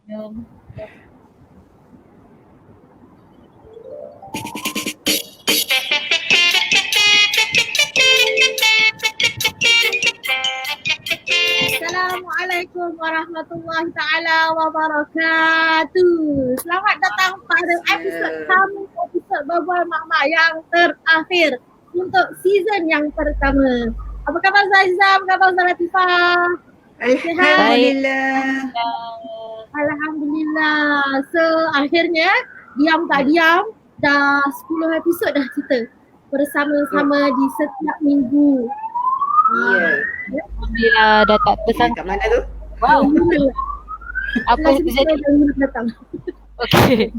Jom. Assalamualaikum warahmatullahi taala wabarakatuh. Selamat datang pada episod kami, episod Berbual Mak-Mak yang terakhir untuk season yang pertama. Apa khabar Zaiza? Apa khabar Latifah? Alhamdulillah. Alhamdulillah. So akhirnya diam tak diam dah 10 episod dah kita bersama-sama di setiap minggu. Alhamdulillah dah tak tersangka. Kat mana tu? Wow. Apa yang terjadi? Okey.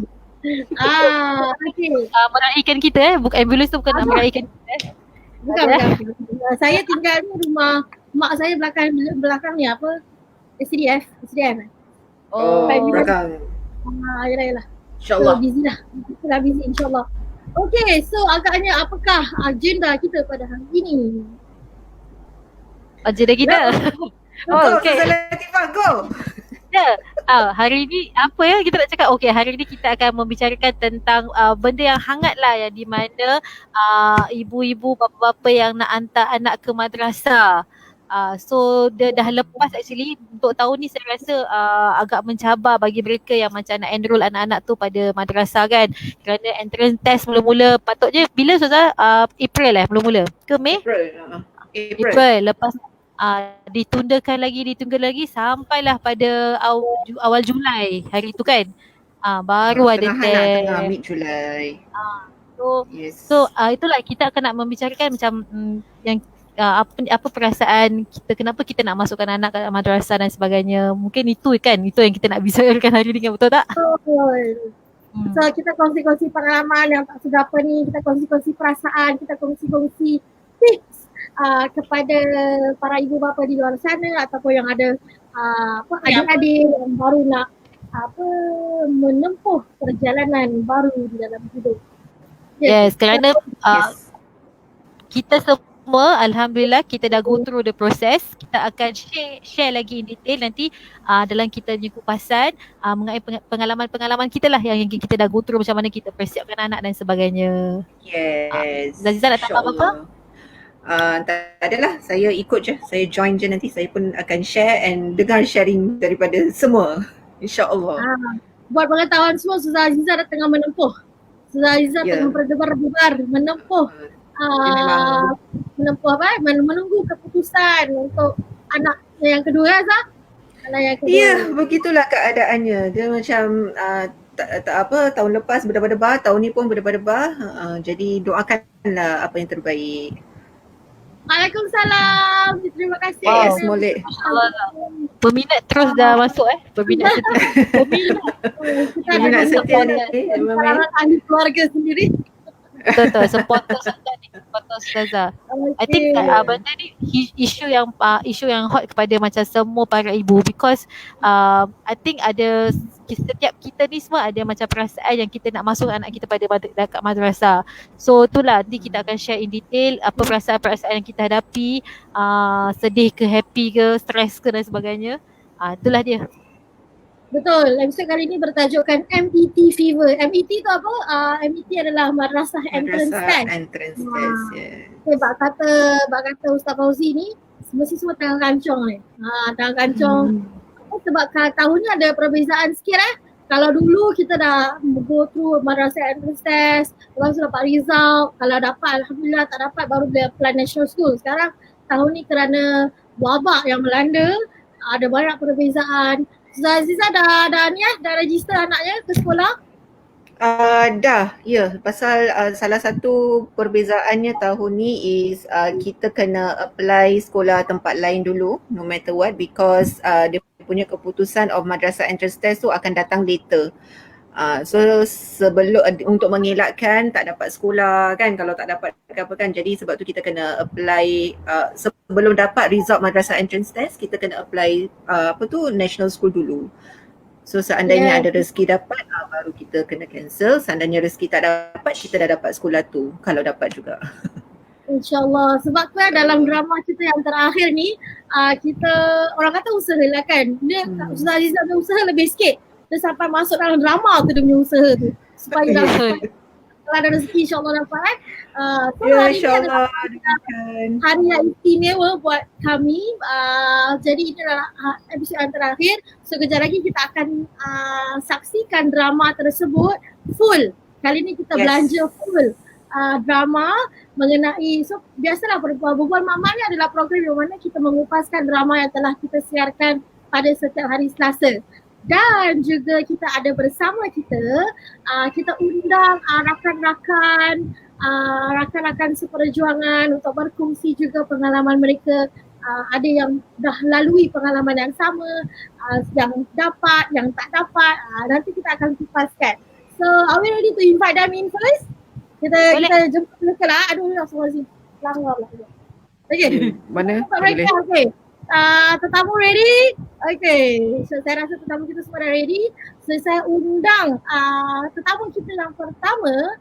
Okey. Meraihkan kita bukan ambulans tu, bukan nak meraihkan kita. Bukan. Saya tinggal ni rumah mak saya belakang ni apa? SDF. Oh, belakang. Yalah. InsyaAllah. So, busy dah. Kita dah busy insyaAllah. Okey, so agaknya apakah agenda kita pada hari ini? Agenda kita. Okey. Latifah, go. Ya. Hari ni apa ya kita nak cakap? Okey, hari ni kita akan membicarakan tentang benda yang hangat lah, yang di mana ibu-ibu, bapa-bapa yang nak hantar anak ke madrasah. So dia dah lepas actually. Untuk tahun ni saya rasa agak mencabar bagi mereka yang macam nak enroll anak-anak tu pada madrasah kan. Kerana entrance test mula-mula patutnya bila Ustazah? April mula-mula ke Mei? April. Lepas ditunggu lagi sampailah pada awal Julai hari tu kan. Baru ada test. Tengah mid Julai. So itulah kita akan nak membicarakan macam yang apa perasaan kita, kenapa kita nak masukkan anak ke madrasah dan sebagainya. Mungkin itu yang kita nak bicarakan hari ni kan, betul tak? Betul. So kita kongsi-kongsi pengalaman yang tak seberapa ni, kita kongsi-kongsi perasaan, kita kongsi-kongsi tips kepada para ibu bapa di luar sana ataupun yang ada adik-adik yang baru nak menempuh perjalanan baru di dalam hidup. Yes, kerana kita semua alhamdulillah kita dah go through the process. Kita akan share lagi in detail nanti dalam kita punya kupasan mengenai pengalaman-pengalaman kita lah yang kita dah go through, macam mana kita persiapkan anak dan sebagainya. Yes. Zazizah nak tambah apa-apa? Tak adalah, saya ikut je, saya join je, nanti saya pun akan share and dengar sharing daripada semua, insyaAllah. Buat pengetahuan semua, Ustazah Azizah dah tengah menempuh. Ustazah Azizah tengah berdebar-debar menempuh menunggu keputusan untuk anak yang kedua, Azah. Ya, begitulah keadaannya. Dia macam tahun lepas berdebar-debar, tahun ni pun berdebar-debar. Jadi doakanlah apa yang terbaik. Waalaikumsalam. Terima kasih. Yes, molek. Peminat terus dah masuk Peminat setia. Peminat setia ni. Sekarang ahli keluarga sendiri. Betul, supporter Ustazah. I think benda ni isu yang hot kepada macam semua para ibu, because I think ada setiap kita ni semua ada macam perasaan yang kita nak masuk anak kita pada dekat madrasah. So itulah nanti kita akan share in detail apa perasaan-perasaan yang kita hadapi, sedih ke, happy ke, stres ke dan sebagainya. Itulah dia. Betul, episode kali ini bertajukkan MET Fever. MET tu apa? MET adalah Madrasah Entrance Test. Entrance Test, yeah. Okay, bak kata Ustaz Fauzi ni, semua tengah kancong ni. Tengah kancong. Sebab tahun ni ada perbezaan sikit Kalau dulu kita dah go through Madrasah Entrance Test, lepas tu dapat result, kalau dapat alhamdulillah, tak dapat baru dia apply national school. Sekarang tahun ni kerana wabak yang melanda, ada banyak perbezaan. Azizah dah register anaknya ke sekolah? Dah, ya. Pasal salah satu perbezaannya tahun ni is kita kena apply sekolah tempat lain dulu, no matter what, because dia punya keputusan of Madrasah Entrance Test tu akan datang later. So sebelum untuk mengelakkan tak dapat sekolah kan, kalau tak dapat apa kan, jadi sebab tu kita kena apply sebelum dapat result Madrasah Entrance Test, kita kena apply national school dulu. So seandainya ada rezeki dapat, baru kita kena cancel. Seandainya rezeki tak dapat, kita dah dapat sekolah tu, kalau dapat juga. InsyaAllah. Sebab tu dalam drama kita yang terakhir ni, kita orang kata usaha lah kan. Dia Ustazah Azizah punya usaha lebih sikit. dia sampai masuk dalam drama tu dia punya usaha tu supaya dapat kalau ada rezeki insyaAllah dapat so Ya, hari ni adalah insyaAllah. hari yang istimewa buat kami. Jadi ini adalah episod yang terakhir. So kejap lagi kita akan saksikan drama tersebut full. Kali ni kita belanja full drama mengenai, so biasalah Berbual Mak ni adalah program di mana kita mengupaskan drama yang telah kita siarkan pada setiap hari Selasa. Dan juga kita ada bersama kita undang rakan-rakan seperjuangan untuk berkongsi juga pengalaman mereka. Ada yang dah lalui pengalaman yang sama, yang dapat, yang tak dapat. Nanti kita akan kupaskan. So are we ready to invite them in first? Kita jemput mereka lah. Aduh, semua sini langgar lah. Okay. Mana? Boleh. Okay. Tetamu ready? Okay, so saya rasa tetamu kita semua dah ready. So saya undang tetamu kita yang pertama.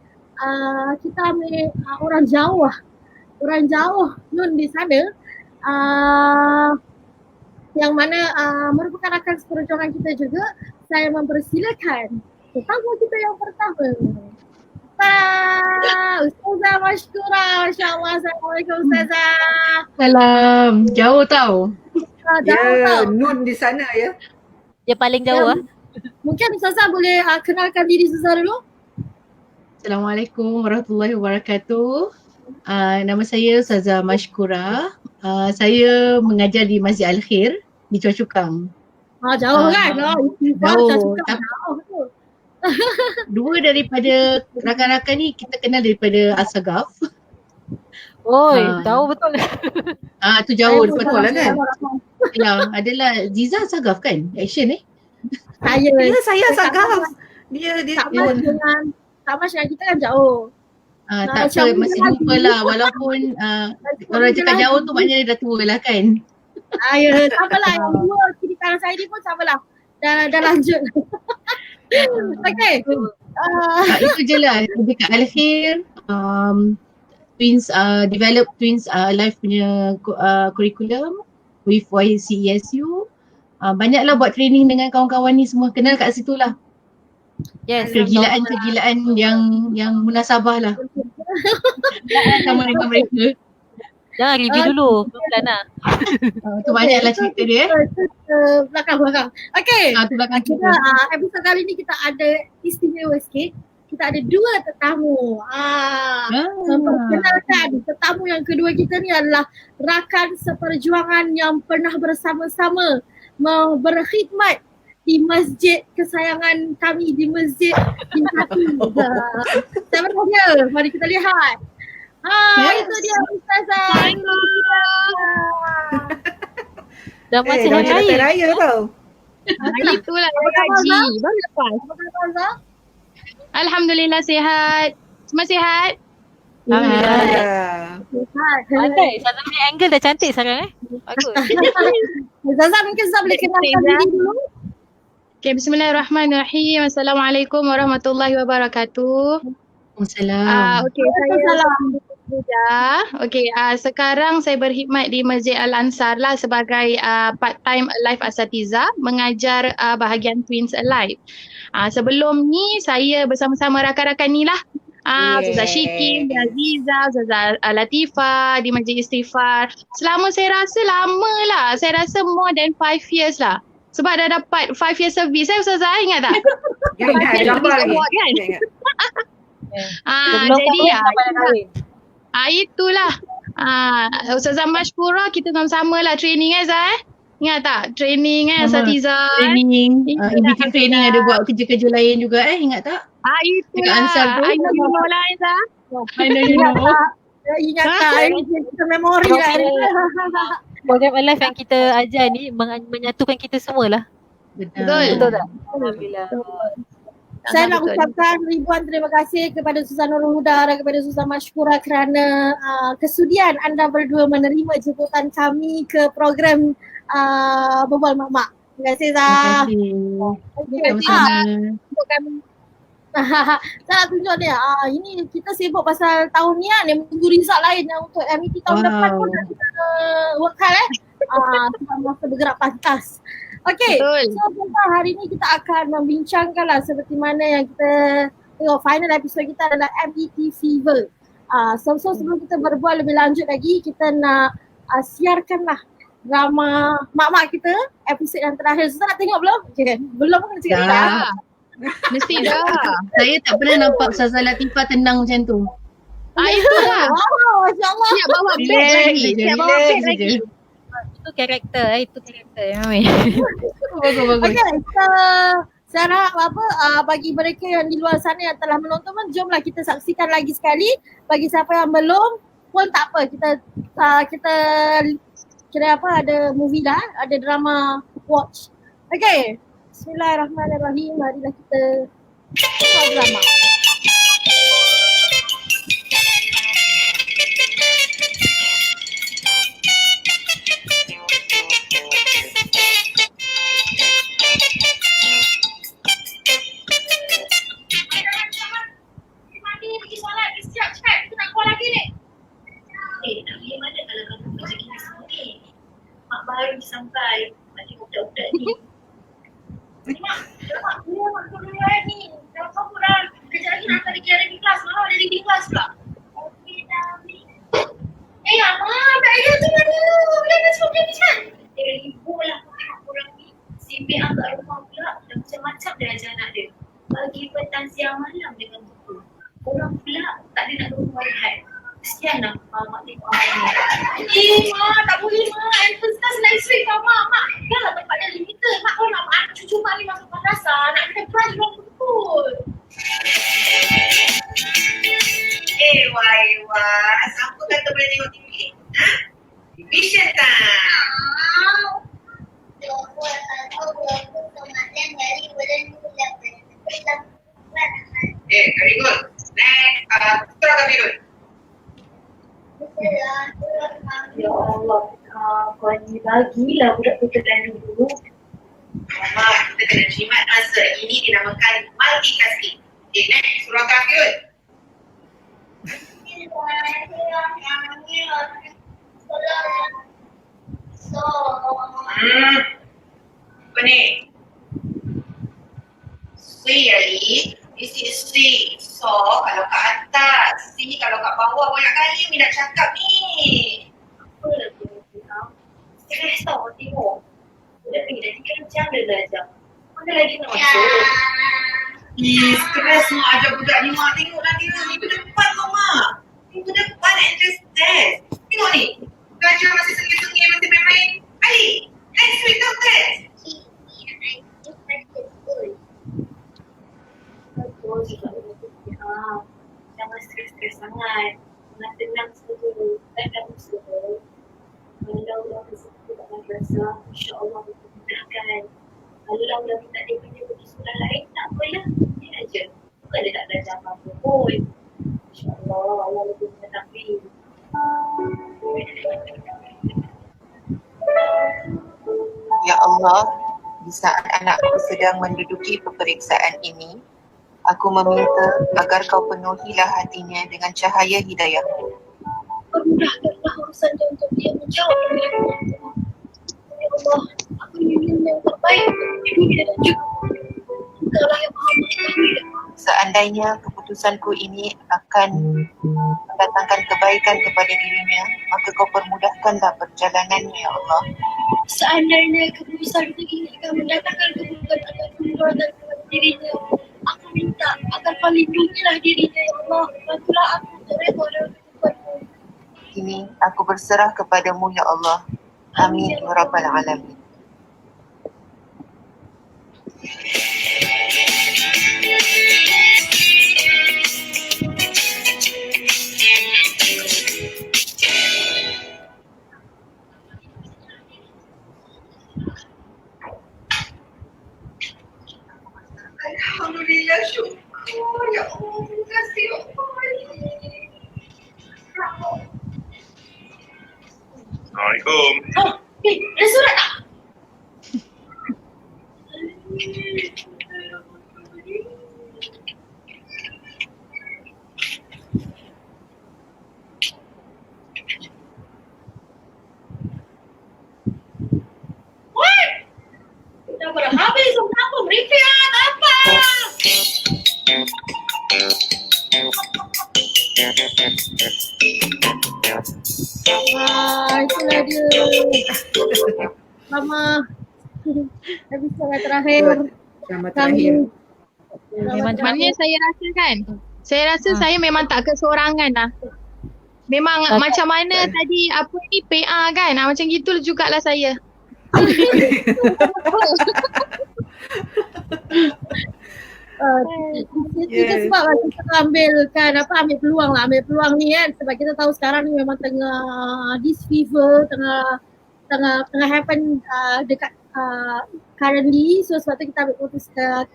Kita ambil orang jauh Nun di sana, yang mana merupakan rakan seperjuangan kita juga. Saya mempersilakan tetamu kita yang pertama, Ustazah Mashkura. InsyaAllah. Assalamualaikum Ustazah. Salam. Jauh tau. Jauh tau. Nun di sana ya. Dia paling jauh Mungkin Ustazah boleh kenalkan diri Ustazah dulu. Assalamualaikum warahmatullahi wabarakatuh. Nama saya Ustazah Mashkura. Saya mengajar di Masjid Al-Khair di Choa Chu Kang. Jauh kan? Jauh. Dua daripada rakan-rakan ni kita kenal daripada Al-Sagaf. Tahu betul. Tu jauh Betul lah kan? Ya, adalah Ziza Al-Sagaf kan? Action Saya Sagaf. Dia sama dengan kita kan jauh. tak apa, masih jumpa lah walaupun orang cakap jauh tu maknanya dia dah tua lah kan. Ya, sama lah. Yang dua kiri kanan saya ni pun sama lah. Dah lanjut. Okay. Itu je lah dekat Al-Khair. Develop Twins Life punya curriculum with YCESU. Banyaklah buat training dengan kawan-kawan ni semua. Kenal kat situ lah. Yes. Kegilaan yang munasabah lah. Sama dengan mereka. Jangan review dulu. Pelan lah. Tu banyaklah cerita dia. Belakang. Okay. Tu belakang Kita kita. episod kali ni kita ada istimewa sikit. Kita ada dua tetamu. Memperkenalkan tetamu yang kedua kita ni adalah rakan seperjuangan yang pernah bersama-sama berkhidmat di masjid kesayangan kami, di masjid di hati. Siapa dia? Mari kita lihat. Itu dia Ustazah. Dah masih dah hari macam raya. raya tau. Itulah dapat gaji. Baru lepas. Ustazah. Alhamdulillah sihat. Semua sihat? Alhamdulillah. Ya. Pandai. Ustazah punya angle dah cantik sekarang Bagus. Ustazah mungkin Ustazah boleh kenalkan diri dulu. Okay, bismillahirrahmanirrahim. Assalamualaikum warahmatullahi wabarakatuh. Salam. Okay, saya Okay, sekarang saya berkhidmat di Masjid Al-Ansar lah sebagai part-time Alive Asatiza, mengajar bahagian Twins Alive. Sebelum ni saya bersama-sama rakan-rakan ni lah. Ustazah Syiki, Aziza, Ustazah Latifah di Masjid Istighfar. Selama saya rasa lama lah. Saya rasa more than 5 years lah. Sebab dah dapat 5 years service. Ustazah ingat tak? Ingat gambar lagi. Award kan? Sebelum Jadi sampai dah kahwin. itulah. Ustazah Mashkura kita sama-sama lah training Zah. Ingat tak? Training Asatiza. Training. In between training ada buat kerja-kerja lain juga ingat tak? Dekat Itulah. Ansar tu. I know you know lah Zah. I know you know. Ingat tak? Kita memori lah. Program Alive yang kita ajar ni menyatukan kita semua lah. Betul. Betul tak? Alhamdulillah. Saya nak ucapkan ribuan terima kasih kepada Ustazah Nurul Huda dan kepada Ustazah Mashkura kerana kesudian anda berdua menerima jemputan kami ke program Berbual Mak-Mak. Terima kasih Zah. Sama-sama. Saya nak tunjuk dia. Ini kita sibuk pasal tahun ni kan, yang menunggu result lain yang untuk MIT tahun depan pun kita work hard Kita masa bergerak pantas. Okay, Betul. so Bella, hari ni kita akan membincangkan lah seperti mana yang kita tengok final episode kita adalah MET Fever. So sebelum kita berbual lebih lanjut lagi, kita nak siarkan lah drama mak-mak kita episod yang terakhir. Kita nak tengok belum? Okay. Belum pun nak cakap tak? Dah. Mesti dah. Saya tak pernah nampak Ustazah Latifah tenang macam tu. Itulah. Wow, Masya Allah. Siap bawa beg Relax lagi. je, Siap bawa relax beg je. lagi. Itu karakter, itu karakter. Mami. Bagus. Okay, so saya harap bagi mereka yang di luar sana yang telah menonton pun, jomlah kita saksikan lagi sekali. Bagi siapa yang belum pun tak apa, kita kira ada movie dah, ada drama watch. Okay, Bismillahirrahmanirrahim. Marilah kita tengok drama. Baru sampai bagi budak-budak ni. Mak, tolong ni. Kalau kamu dah kejap lagi nak ada kira di kelas, malah ada di kelas pula. Okey, Dami. Mak, tak ada tu mana? Boleh nak sebut ni kan? Dia ribut lah orang ni. Sibik angkat rumah pula, dah macam-macam dia ajar anak dia. Pagi, petang, siang, malam dengan buku. Orang pula tak ada nak rumah rehat. Kesian lah mak tengok orang ni. Mak, tak boleh mak. Entrance test next week tau mak. Dah lah tempat dia limited. Mak kalau nak anak cucu mak ni masuk madrasah, nak kena price orang betul. Wah. Siapa kata boleh tengok TV? Vision time. Very good. Next, Putra Kabirul. Ya Allah, kau ni bagilah budak tu terlalu dulu. Mama, kita kena terima answer. Ini dinamakan multitasking. Okay, next, surah Kafirun. Apa ni? Si Ali, this is si. So, kalau kat atas, si kalau kat bawah banyak kali Umi nak cakap ni. Apa lagi ni tau? Stres tau tengok. Budak ni dah 3 jam dia belajar. Mana lagi nak masuk? Stres mak ajar budak ni mak. Tengok nanti minggu depan kau mak. Minggu depan entrance test. Tengok ni. Belajar masih sengih-sengih masih main-main. Ali, next week tau test. Betul juga. Jangan stres-stres sangat. Tenang saja. Tenang saja. Kalau dah bersedia tak madrasah, insya-Allah dimudahkan. Kalau dah minta dia kerja pergi sekolah lain, tak apalah. Dia aja. Bukan dia tak belajar apa-apa pun. Insya-Allah Allah lebih mengetahui. Ya Allah, di saat anakku sedang menduduki peperiksaan ini, aku meminta agar kau penuhilah hatinya dengan cahaya hidayah-Mu. Permudahkanlah urusan dia untuk dia menjawab panggilan Allah. Ya Allah, aku ingin yang terbaik di dunia dan juga Engkaulah yang maha mengetahui dan maha. Seandainya keputusanku ini akan mendatangkan kebaikan kepada dirinya, maka kau permudahkanlah perjalanannya, ya Allah. Seandainya keputusan ini akan mendatangkan keburukan atau kemudaratan kepada dirinya, aku minta agar kau lindungilah dirinya, ya Allah. Bantulah aku untuk redha dengan kehidupanmu. Kini aku berserah kepadamu, ya Allah. Amin ya Rabbal Alamin. Alhamdulillah, syukur. Ya Allah, terima kasih ya Allah. Assalamualaikum. Ada surat tak? What? Selama episod terakhir Selamat kami terakhir. Memang Maknanya saya rasa saya memang tak kesorangan lah. Memang macam mana tadi apa ni PA kan, macam gitu jugalah saya. Kita sebab lah kita ambil peluang ni kan, sebab kita tahu sekarang ni memang tengah this fever tengah happen dekat currently, so sebab tu kita ambil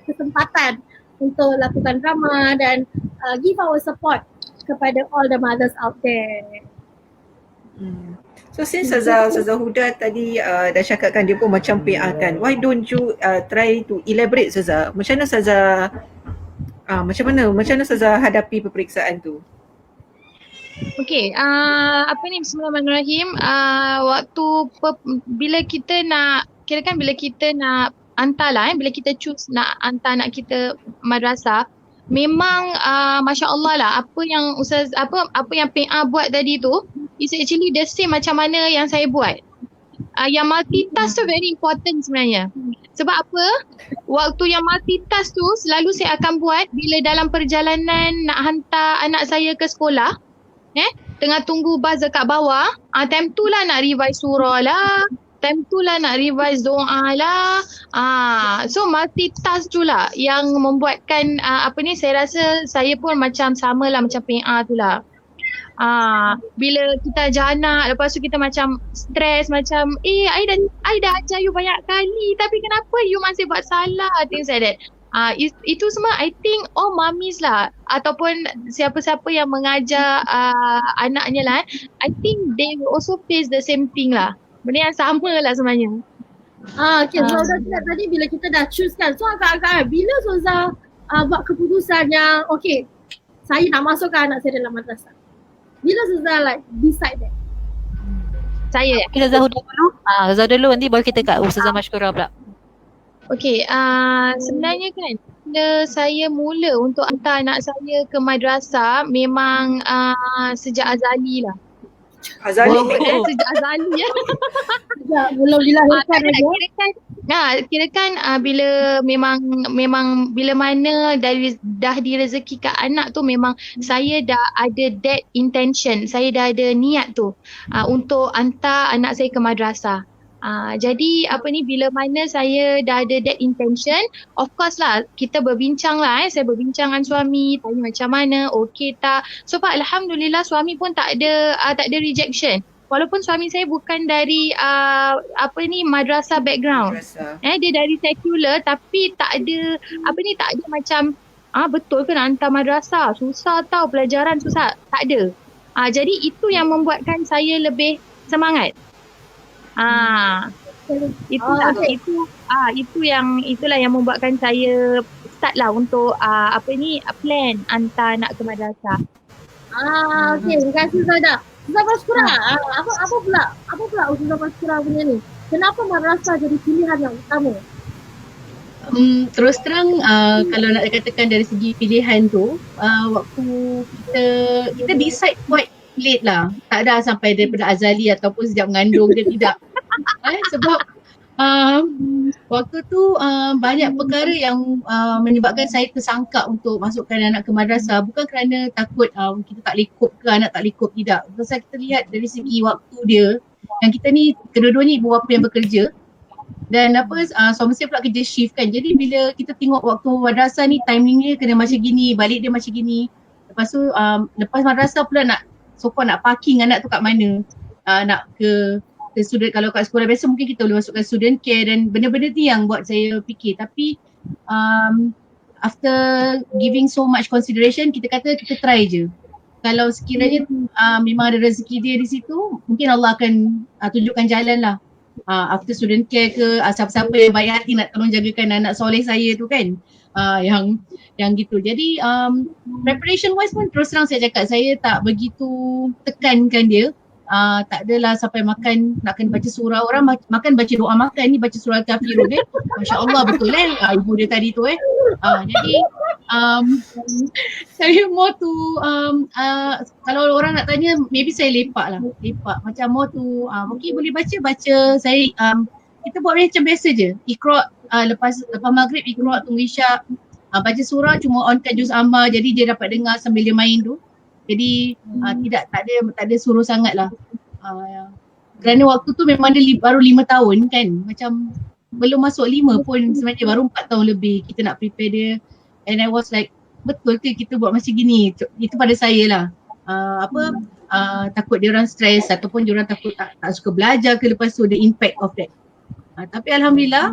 kesempatan untuk lakukan drama dan give our support kepada all the mothers out there. So since Ustazah Huda tadi dah cakapkan dia pun macam PA kan, why don't you try to elaborate Ustazah, macam mana Ustazah hadapi peperiksaan tu? Okey, Bismillahirrahmanirrahim. Bila kita nak hantar lah, bila kita choose nak hantar anak kita madrasah, memang masya-Allah lah apa yang PA buat tadi tu is actually the same macam mana yang saya buat. Yang multitask tu very important sebenarnya. Sebab apa? Waktu yang multitask tu selalu saya akan buat bila dalam perjalanan nak hantar anak saya ke sekolah. Tengah tunggu bas dekat bawah, time tu lah nak revise surah lah, time tu lah nak revise doa lah. So multitask tu lah yang membuatkan saya rasa saya pun macam sama lah macam PA tu lah. Bila kita jana, lepas tu kita macam stres, macam I dah ajar you banyak kali tapi kenapa you masih buat salah, things like that. Itu semua I think all mummies lah ataupun siapa-siapa yang mengajar anaknya lah, I think they will also face the same thing lah. Benda yang sama lah sebenarnya. Okay, so dah cakap tadi bila kita dah choose kan, so agak-agak bila Ustazah buat keputusan yang okay, saya nak masukkan anak saya dalam madrasah, bila Ustazah like decide that? Saya Okay, Ustazah Huda dulu. Ustazah dulu, nanti baru kita kat Ustazah Mashkura pula. Okay, sebenarnya kan bila saya mula untuk hantar anak saya ke madrasah memang sejak azali lah. Azali. Sejak azali ya. Sejak belum dilahirkan lagi. Kirakan bila memang bila mana dah direzekikan anak tu memang saya dah ada that intention, saya dah ada niat tu untuk hantar anak saya ke madrasah. Jadi bila mana saya dah ada that intention, of course lah kita berbincang lah, saya berbincang dengan suami, tanya macam mana, okey tak. So alhamdulillah suami pun tak ada rejection. Walaupun suami saya bukan dari madrasah background. Dia dari sekular tapi tak ada tak ada macam betul ke nak hantar madrasah, susah tau, pelajaran susah, tak ada. Jadi itu yang membuatkan saya lebih semangat. Itulah yang membuatkan saya start lah untuk plan hantar anak ke madrasah. Okay, terima kasih Ustazah. Ustazah Mashkura, apa pula Ustazah Mashkura punya ni? Kenapa madrasah jadi pilihan yang utama? Terus terang kalau nak katakan dari segi pilihan tu, waktu kita decide quite late lah. Tak ada sampai daripada azali ataupun sejak mengandung dia, tidak. Sebab waktu tu banyak perkara yang menyebabkan saya tersangka untuk masukkan anak ke madrasah. Bukan kerana takut kita tak lekop ke, anak tak lekop, tidak. Pasal kita lihat dari segi waktu dia, yang kita ni kedua-duanya ibu bapa yang bekerja. Dan suami saya pula kerja shift kan. Jadi bila kita tengok waktu madrasah ni, timing dia kena macam gini, balik dia macam gini. Lepas tu lepas madrasah pula nak parking anak tu kat mana, nak ke student. Kalau kat sekolah biasa mungkin kita boleh masukkan student care dan benda-benda ni yang buat saya fikir. Tapi after giving so much consideration, kita kata kita try je. Kalau sekiranya memang ada rezeki dia di situ, mungkin Allah akan tunjukkan jalan lah. After student care ke, siapa-siapa yang baik hati nak tolong jagakan anak soleh saya tu kan, yang gitu. Jadi preparation wise pun terus terang saya cakap, saya tak begitu tekankan dia. Tak adalah sampai makan nak kena baca surah. Orang makan baca doa makan, ni baca surah Al-Kafirun Masya Allah, betul ibu dia tadi tu Jadi Saya more to kalau orang nak tanya maybe saya lepak lah. Lepak macam more to mungkin boleh baca. Saya kita buat macam biasa je. Iqra' lepas maghrib Iqra' tunggu isyak. Baca surah cuma onkan juz amma jadi dia dapat dengar sambil dia main tu. Jadi tak ada suruh sangat lah. Kerana waktu tu memang dia baru 5 tahun kan. Macam belum masuk 5 pun sebenarnya baru 4 tahun lebih kita nak prepare dia. And I was like, betul ke kita buat macam gini? Itu pada saya lah. Takut dia orang stres ataupun dia orang takut tak suka belajar ke lepas tu, the impact of that. Tapi Alhamdulillah,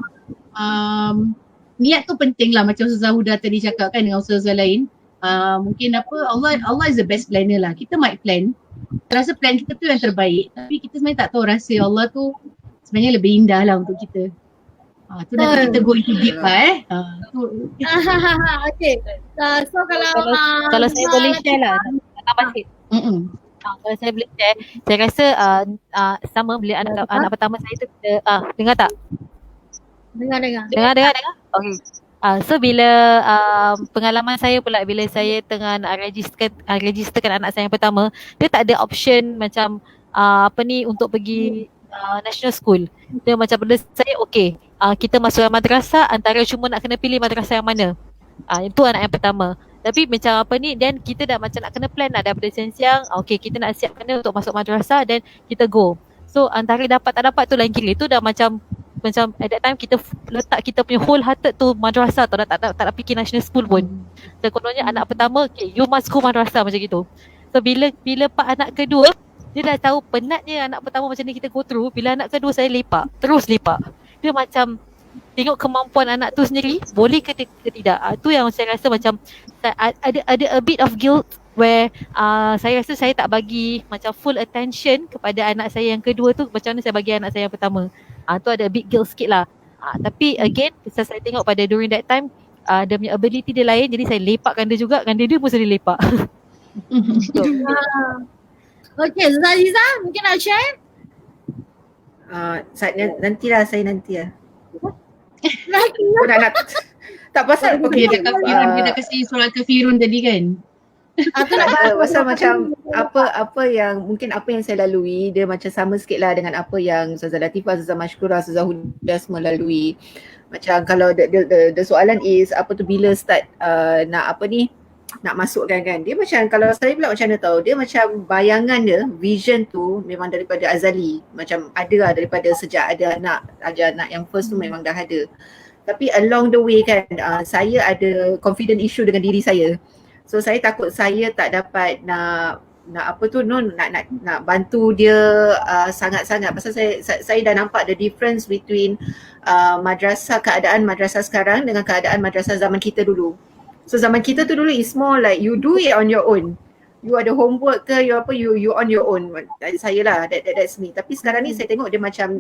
niat tu penting lah macam Ustazah Huda tadi cakap kan dengan Ustazah lain. Mungkin Allah is the best planner lah. Kita might plan, rasa plan kita tu yang terbaik, tapi kita sebenarnya tak tahu rasa Allah tu sebenarnya lebih indah lah untuk kita. Tu nanti kita go into deep lah Okay. So Kalau saya boleh share lah, tambah sikit. Kalau saya boleh share, saya rasa sama bila anak pertama saya tu dengar tak? Dengar. Okay. So bila pengalaman saya pula bila saya tengah nak registerkan anak saya yang pertama, dia tak ada option macam untuk pergi national school. Dia macam benda saya kita masuk madrasah, antara cuma nak kena pilih madrasah yang mana. Itu anak yang pertama. Tapi macam dan kita dah macam nak kena plan lah daripada siang-siang. Kita nak siapkan dia untuk masuk madrasah dan kita go. So antara dapat tak dapat tu lain kira. Tu dah macam at that time kita letak kita punya wholehearted tu madrasah tau, tak nak fikir national school pun. So kononnya anak pertama, you must go madrasah macam gitu. So bila pak anak kedua, dia dah tahu penatnya anak pertama macam ni kita go through. Bila anak kedua saya terus lepak. Dia macam tengok kemampuan anak tu sendiri, boleh ke tidak. Tu yang saya rasa macam ada a bit of guilt where saya rasa saya tak bagi macam full attention kepada anak saya yang kedua tu macam mana saya bagi anak saya yang pertama. Tu ada a bit guilt sikit lah. Tapi again, saya tengok pada during that time dia punya ability dia lain, jadi saya lepakkan dia juga, dengan dia pun saya lepak. So, Okay, Ustazah Aziza mungkin nak share? Nanti lah. Nanti nak tak pasal dia dah kasi solat kafirun tadi kan. Pasal macam apa yang saya lalui, dia macam sama sikit lah dengan apa yang Ustazah Latifah, Ustazah Mashkurah, Ustazah Huda semua lalui. Macam kalau the soalan is bila start nak masukkan kan. Dia macam, kalau saya pula macam mana tahu, dia macam bayangan dia, vision tu memang daripada azali. Macam ada lah daripada sejak ada anak yang first tu memang dah ada. Tapi along the way kan, saya ada confident issue dengan diri saya. So saya takut saya tak dapat nak bantu dia sangat-sangat. Pasal saya dah nampak the difference between keadaan madrasah sekarang dengan keadaan madrasah zaman kita dulu. So zaman kita tu dulu is more like you do it on your own. You ada homework ke, you on your own. Saya lah, that's me. Tapi sekarang ni saya tengok dia macam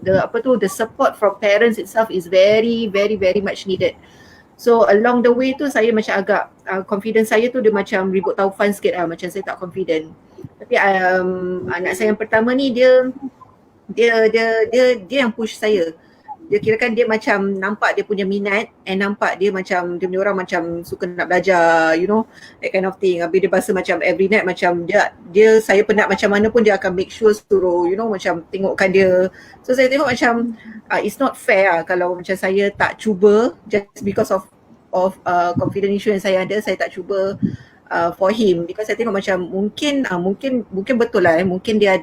the support from parents itself is very very very much needed. So along the way tu saya macam agak confidence saya tu dia macam ribut taufan sikit lah, macam saya tak confident. Tapi anak saya yang pertama ni dia yang push saya. Dia kirakan dia macam nampak dia punya minat, and nampak dia macam dia punya orang macam suka nak belajar, that kind of thing. Habis dia rasa macam every night macam dia saya penat macam mana pun dia akan make sure suruh macam tengokkan dia. So saya tengok macam it's not fair lah kalau macam saya tak cuba just because of confidence issue yang saya ada, saya tak cuba for him, because saya tengok macam mungkin betul lah mungkin dia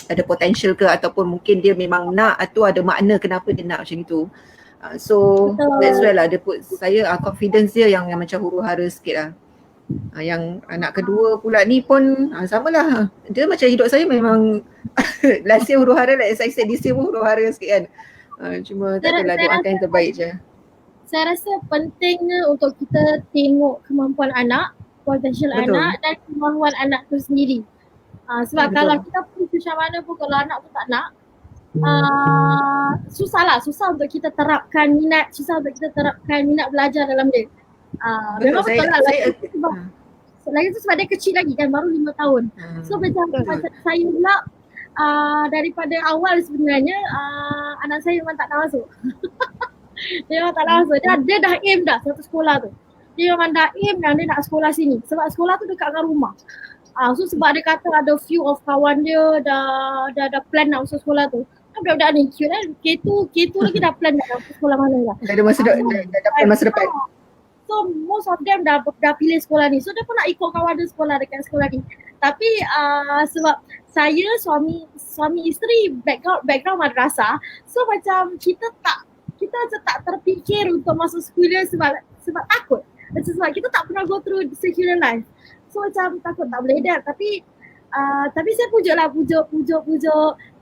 ada potential ke, ataupun mungkin dia memang nak atau ada makna kenapa dia nak macam itu. So that's why lah dia put saya confidence dia yang macam huru-hara sikit lah. Yang anak kedua pula ni pun sama lah. Dia macam hidup saya memang last year huru-hara, like I said, this year pun huru-hara sikit kan. Cuma tak adalah, doakan yang terbaik je. Saya rasa pentingnya untuk kita tengok kemampuan anak, potential anak dan kemampuan anak tu sendiri. Sebab kalau kita pun macam mana pun, kalau anak tu tak nak, susah untuk kita terapkan minat, belajar dalam dia. Memang betul lah, lagi tu sebab dia kecil lagi kan, baru 5 tahun. So macam saya pula daripada awal sebenarnya anak saya memang tak nak masuk. Dia memang tak langsung. Dia dah aim dah satu sekolah tu. Dia memang dah aim dan dia nak sekolah sini. Sebab sekolah tu dekat dengan rumah. So sebab dia kata ada few of kawan dia dah plan nak masuk sekolah tu. Budak-budak ni cute kan. K2 lagi dah plan nak masuk sekolah mana lah. Dah ada masa dah dapat masa depan. So most of them dah pilih sekolah ni. So dia pun nak ikut kawan dia sekolah dekat sekolah ni. Tapi sebab saya suami isteri background madrasah. So macam kita macam tak terfikir untuk masuk sekolah sebab takut. Macam sebab kita tak pernah go through secular life. So macam takut tak boleh dah. Tapi saya pujuk.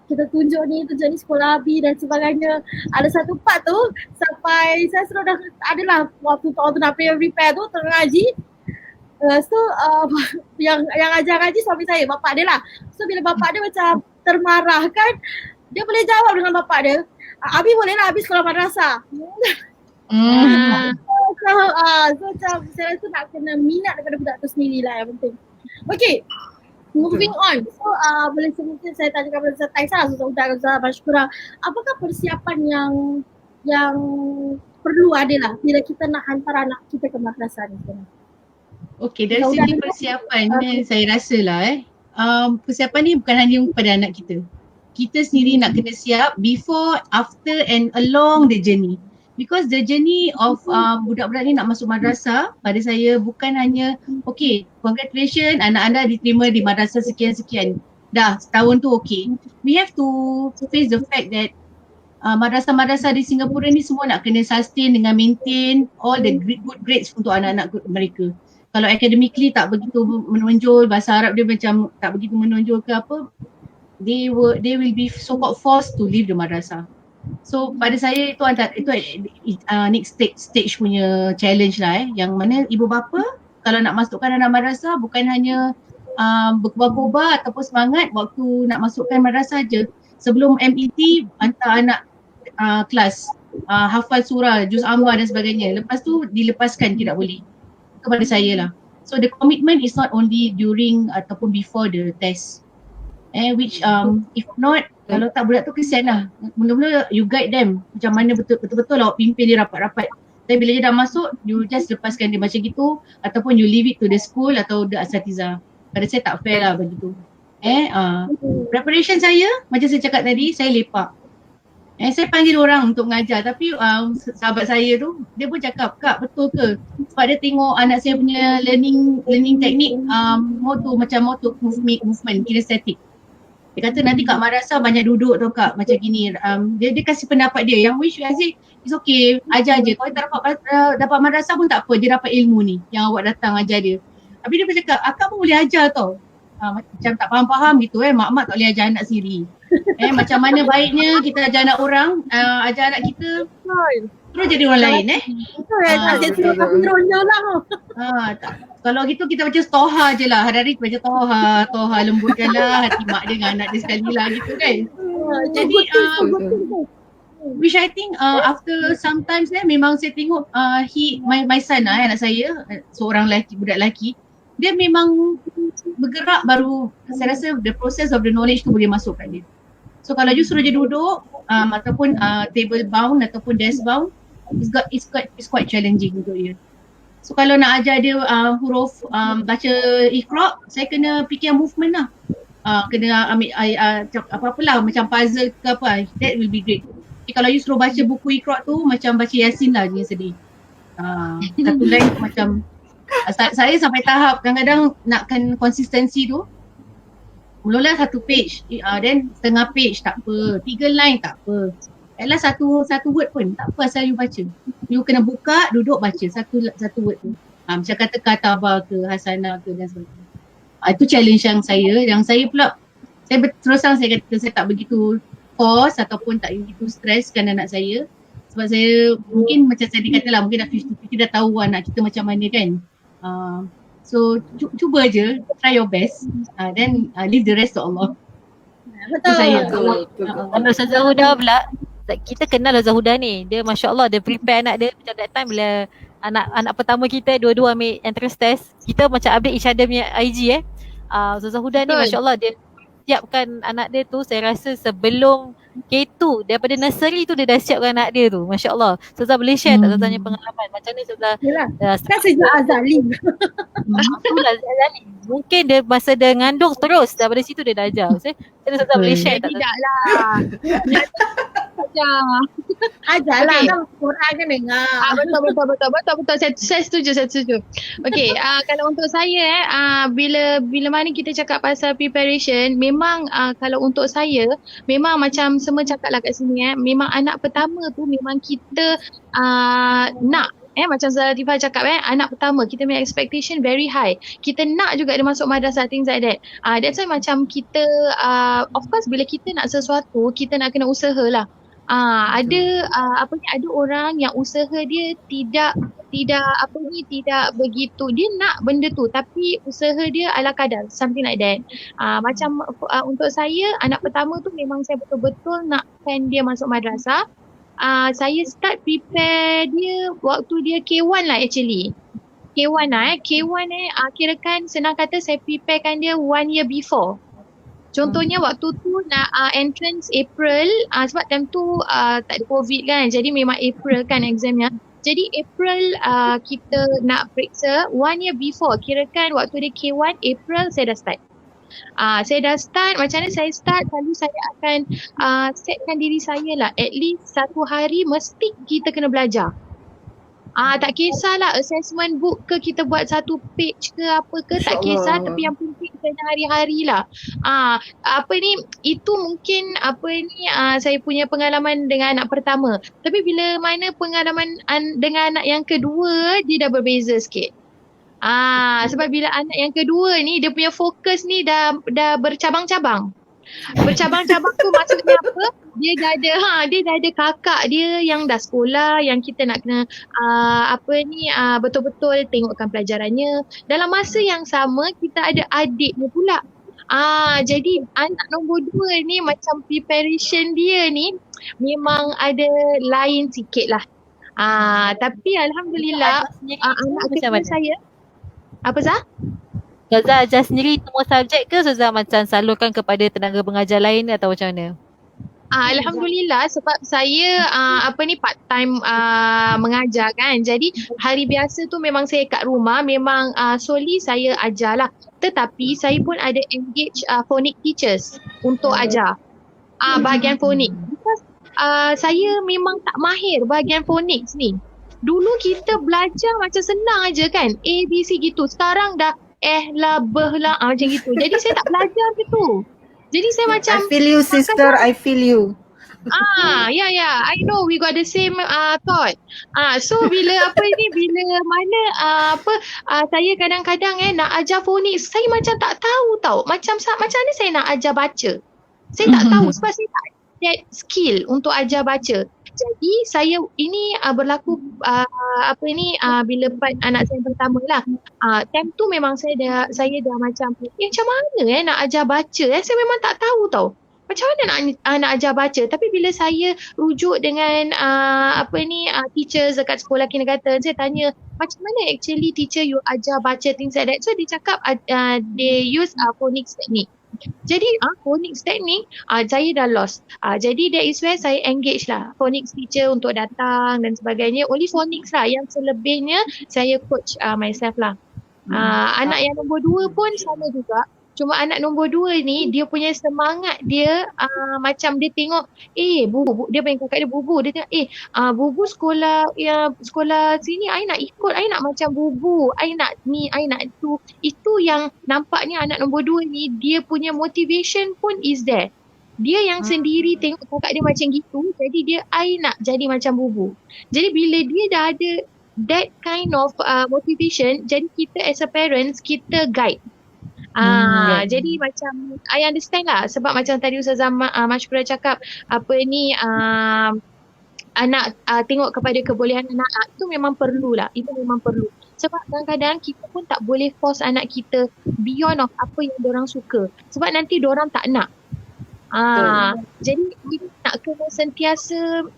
Kita tunjuk ni sekolah B dan sebagainya. Ada satu part tu sampai saya sudah dah adalah waktu nak prepare tu tengah ngaji. Yang ajar ngaji suami saya, bapak dia lah. So bila bapak dia macam termarah kan, dia boleh jawab dengan bapak dia, Abi boleh lah, Abi sekolah madrasah. So macam saya rasa nak kena minat daripada budak tu sendirilah yang penting. Okay. Moving on. So boleh mungkin saya tanya kepada Ustaz Taisa, Ustaz Bashkura, apakah persiapan yang perlu adalah bila kita nak hantar anak kita ke madrasah ni sebenarnya? Okey, dari segi persiapan saya rasa lah persiapan ni bukan hanya kepada anak kita. Kita sendiri nak kena siap before, after and along the journey. Because the journey of budak-budak ni nak masuk madrasah pada saya bukan hanya okay, congratulations anak anda diterima di madrasah sekian-sekian. Dah setahun tu okay. We have to face the fact that madrasah-madrasah di Singapura ni semua nak kena sustain dengan maintain all the good grades untuk anak-anak mereka. Kalau academically tak begitu menonjol, bahasa Arab dia macam tak begitu menonjol ke apa, they will be so called forced to leave the madrasah. So pada saya itu next stage punya challenge lah yang mana ibu bapa kalau nak masukkan anak madrasah bukan hanya berkobar-kobar ataupun semangat waktu nak masukkan madrasah je. Sebelum MET hantar anak kelas hafal surah, juz amma dan sebagainya. Lepas tu dilepaskan tidak boleh. Kepada saya lah. So the commitment is not only during ataupun before the test. Which if not, kalau tak budak tu kesian lah. Mula-mula you guide them macam mana betul-betul lah pimpin dia rapat-rapat. Tapi bila dia dah masuk, you just lepaskan dia macam gitu ataupun you leave it to the school atau the asatiza. Pada saya tak fair lah begitu. Preparation saya, macam saya cakap tadi, saya lepak. Saya panggil orang untuk mengajar tapi sahabat saya tu, dia pun cakap, Kak betul ke? Sebab dia tengok anak saya punya learning technique motor movement, kinesthetic. Dia kata nanti kat madrasah banyak duduk tau Kak macam gini. Dia kasih pendapat dia yang which I say it's okay, ajar je. Kalau tak dapat madrasah pun tak apa, dia dapat ilmu ni yang awak datang ajar dia. Tapi dia pun cakap, akak pun boleh ajar tau. Macam tak faham-faham gitu mak tak boleh ajar anak sendiri. Macam mana baiknya kita ajar anak orang, ajar anak kita terus jadi orang lain Betul asyik suruh aku ronyo lah. Kalau gitu kita baca toha je lah. Hari-hari baca toha lembutkanlah hati mak dia dengan anak dia sekali lah gitu kan. Jadi which I think after sometimes memang saya tengok my son anak saya seorang budak lelaki, dia memang bergerak baru saya rasa the process of the knowledge tu boleh masuk kat dia. So kalau you suruh dia duduk ataupun table bound ataupun desk bound, it's quite challenging untuk dia. So kalau nak ajar dia huruf baca Iqra, saya kena fikir movement lah. Kena ambil apa-apalah macam puzzle ke apa, that will be great. Tapi kalau you suruh baca buku Iqra tu macam baca Yasin lah dia sedih. Satu line macam saya sampai tahap kadang-kadang nakkan konsistensi tu. Mula-mula satu page, then setengah page tak apa, 3 line tak apa. At last satu word pun tak apa asal you baca. You kena buka, duduk baca satu word tu. Macam kata Katabah ke Hasanah ke dan sebagainya. Itu challenge yang saya pula, saya terus terang saya kata saya tak begitu force ataupun tak begitu stresskan anak saya. Sebab saya mungkin macam saya dikatalah mungkin dah 50-50 dah tahu anak kita macam mana kan. So cuba je, try your best, then leave the rest to Allah. Betul. Kalau Ustazah Huda pula, kita kenal Ustazah Huda ni, dia Masya Allah dia prepare anak dia macam that time bila anak pertama kita dua-dua ambil entrance test, kita macam update each other punya IG Ustazah Huda ni Masya Allah dia siapkan anak dia tu saya rasa sebelum K2 daripada nursery tu dia dah siapkan anak dia tu. Masya Allah. Ustazah boleh share tak Ustazahnya pengalaman macam ni Ustazah? Yelah, kan sejak azali. Itulah Azali. Mungkin dia masa dia ngandung terus daripada situ dia dah ajar. Jadi Ustazah boleh share tak? Tidak lah. Ajar. Ajarlah Okay. kan Quran kan dengar. Betul. Saya setuju. Okey, kalau untuk saya bila mana kita cakap pasal preparation, memang kalau untuk saya memang macam semua cakap lah kat sini memang anak pertama tu memang kita nak macam Latifah cakap anak pertama kita punya expectation very high. Kita nak juga dia masuk madrasah, things like that. That's why macam kita of course bila kita nak sesuatu kita nak kena usaha lah. Ada ada orang yang usaha dia tidak begitu, dia nak benda tu tapi usaha dia ala kadar, something like that. Macam untuk saya anak pertama tu memang saya betul-betul nakkan dia masuk madrasah. Saya start prepare dia waktu dia K1 lah actually. K1 lah kirakan senang kata saya preparekan dia 1 year before. Contohnya waktu tu nak entrance April, sebab time tu tak ada COVID kan, jadi memang April kan examnya. Jadi April kita nak periksa 1 year before, kirakan waktu dia K1 April saya dah start. Saya dah start, macam mana saya start, selalu saya akan setkan diri saya lah, at least 1 hari mesti kita kena belajar. Tak kisahlah assessment book ke kita buat 1 page ke apa ke, tak kisah, tapi yang penting kena hari-hari lah. Itu mungkin saya punya pengalaman dengan anak pertama. Tapi bila mana pengalaman dengan anak yang kedua, dia dah berbeza sikit. Sebab bila anak yang kedua ni dia punya fokus ni dah bercabang-cabang. Bercabang-cabang tu maksudnya apa? Dia dah ada kakak dia yang dah sekolah, yang kita nak kena betul-betul tengokkan pelajarannya. Dalam masa yang sama kita ada adiknya pula. Jadi anak nombor 2 ni macam preparation dia ni memang ada lain sikit lah. Tapi alhamdulillah anak kedua saya. Apa Zah? Ustazah ajar sendiri semua subjek ke Ustazah macam salurkan kepada tenaga pengajar lain atau macam mana? Alhamdulillah sebab saya part time mengajar kan. Jadi hari biasa tu memang saya kat rumah, memang solely saya ajar lah. Tetapi saya pun ada engage phonic teachers untuk ajar bahagian phonik. Because saya memang tak mahir bahagian phonics ni. Dulu kita belajar macam senang aja kan, A, B, C gitu. Sekarang dah lah, beh lah macam gitu. Jadi saya tak belajar gitu. Jadi saya macam I feel you sister, I feel you. Yeah, I know we got the same thought. So bila mana saya kadang-kadang nak ajar phonics, saya macam tak tahu tau. Macam mana saya nak ajar baca. Saya tak tahu sebab saya tak ada skill untuk ajar baca. Jadi saya ini berlaku bila anak saya pertama lah. Time tu memang saya dah macam macam mana nak ajar baca. Saya memang tak tahu tau. Macam mana nak ajar baca. Tapi bila saya rujuk dengan teachers dekat sekolah kindergarten, saya tanya macam mana actually teacher you ajar baca, things like that. So dia cakap they use phonics technique. Jadi phonics technique saya dah lost. Jadi that is where saya engage lah phonics teacher untuk datang dan sebagainya. Only phonics lah, yang selebihnya saya coach myself lah. Anak yang nombor 2 pun sama juga. Cuma anak nombor 2 ni dia punya semangat dia macam dia tengok bubu, dia panggil kakak dia bubu, dia tengok bubu sekolah sini, I nak ikut, I nak macam bubu, I nak ni, I nak tu. Itu yang nampaknya anak nombor 2 ni dia punya motivation pun is there. Dia yang sendiri tengok kakak dia macam gitu, jadi dia I nak jadi macam bubu. Jadi bila dia dah ada that kind of motivation, jadi kita as a parents kita guide. Jadi macam I understand lah, sebab macam tadi Ustazah Mashkura cakap anak tengok kepada kebolehan anak itu memang perlu lah. Itu memang perlu. Sebab kadang-kadang kita pun tak boleh force anak kita beyond of apa yang diorang suka. Sebab nanti diorang tak nak. Jadi kita nak kena sentiasa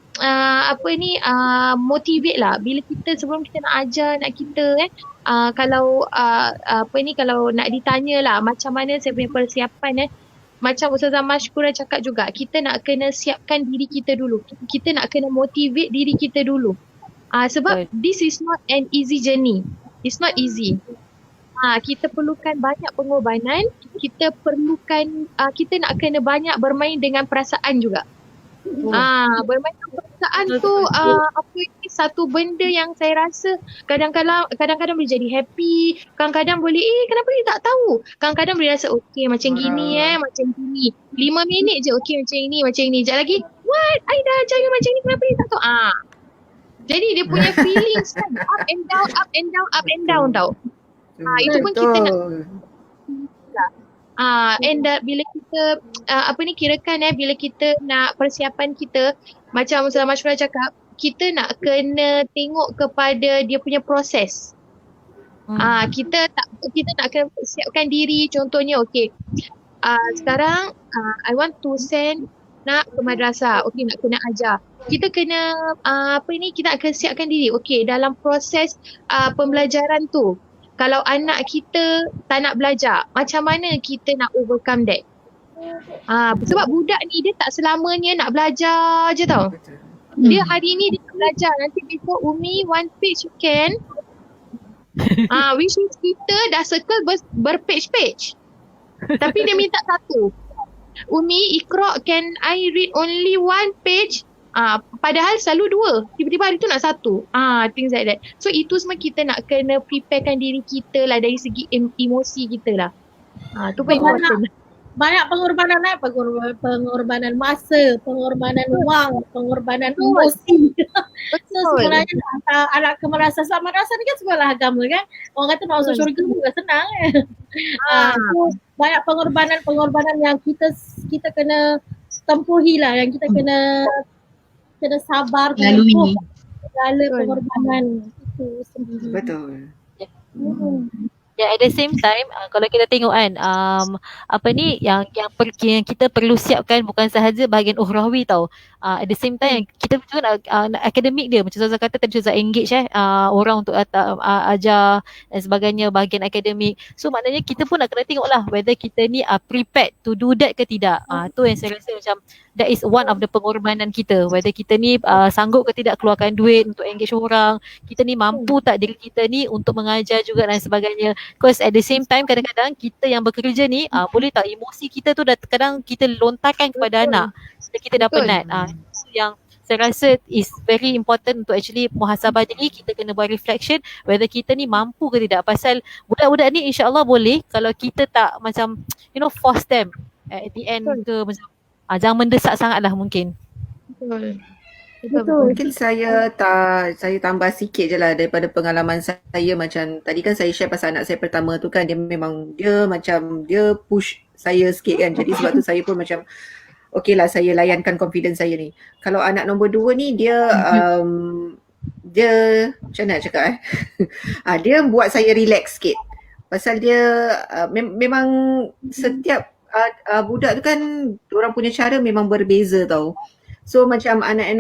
motivate lah. Bila kita sebelum kita nak ajar anak kita kalau nak ditanya lah macam mana saya punya persiapan macam Ustazah Mashkura cakap juga, kita nak kena siapkan diri kita dulu. Kita nak kena motivate diri kita dulu. Sebab this is not an easy journey. It's not easy. Kita perlukan banyak pengorbanan, kita perlukan, kita nak kena banyak bermain dengan perasaan juga. Bermain dengan perasaan tu satu benda yang saya rasa kadang-kadang boleh jadi happy, kadang-kadang boleh kenapa dia tak tahu, kadang-kadang boleh rasa okey macam gini macam gini, 5 minit je okey macam ini, sekejap lagi what, I dah cara macam ni, kenapa dia tak tahu. Jadi dia punya feelings kan up and down tau. Itu pun kita nak and bila kita kirakan bila kita nak persiapan kita, macam Ustazah Mashkura cakap, kita nak kena tengok kepada dia punya proses. Kita nak kena siapkan diri. Contohnya sekarang I want to send nak ke madrasah, nak kena ajar. Kita kena kita akan siapkan diri. Dalam proses pembelajaran tu, kalau anak kita tak nak belajar, macam mana kita nak overcome that? Sebab budak ni dia tak selamanya nak belajar je tau. Dia hari ni dia nak belajar, nanti besok Umi one page you can. Which is kita dah circle berpage-page. Tapi dia minta satu. Umi, Iqra, can I read only one page? Padahal selalu 2. Tiba-tiba hari tu nak 1. Things like that. So itu semua kita nak kena preparekan diri kita lah dari segi emosi kita lah. Tu pun important. Banyak pengorbanan pengorbanan masa, pengorbanan wang, pengorbanan emosi. So sebenarnya anak ke madrasah ni kan sekolah agama kan. Orang kata nak masuk syurga pun senang kan. So, banyak pengorbanan yang kita kena tempuhi lah, yang kita kena sabar, lalui segala pengorbanan itu sendiri. Betul. At the same time, kalau kita tengok kan, yang kita perlu siapkan bukan sahaja bahagian ukhrawi tau. At the same time, kita juga nak akademik dia. Macam Ustazah kata tadi, Ustazah engage orang untuk ajar dan sebagainya, bahagian akademik. So maknanya kita pun nak kena tengok lah whether kita ni prepared to do that ke tidak. Tu yang saya rasa macam that is one of the pengorbanan kita. Whether kita ni sanggup ke tidak keluarkan duit untuk engage orang. Kita ni mampu tak diri kita ni untuk mengajar juga dan sebagainya. Because at the same time kadang-kadang kita yang bekerja ni boleh tak emosi kita tu kadang kita lontarkan kepada anak. Kita dah penat. Itu yang saya rasa is very important untuk actually muhasabah diri. Kita kena buat reflection whether kita ni mampu ke tidak. Pasal budak-budak ni insya-Allah boleh kalau kita tak macam force them at the end ke macam jangan mendesak sangat lah mungkin. Betul. Mungkin saya tambah sikit je lah daripada pengalaman saya. Macam tadi kan saya share pasal anak saya pertama tu kan, dia push saya sikit kan. Jadi sebab tu saya pun macam okey lah, saya layankan confidence saya ni. Kalau anak nombor 2 ni dia macam mana nak cakap dia buat saya relax sikit. Pasal dia memang setiap budak tu kan diorang punya cara memang berbeza tau. So macam anak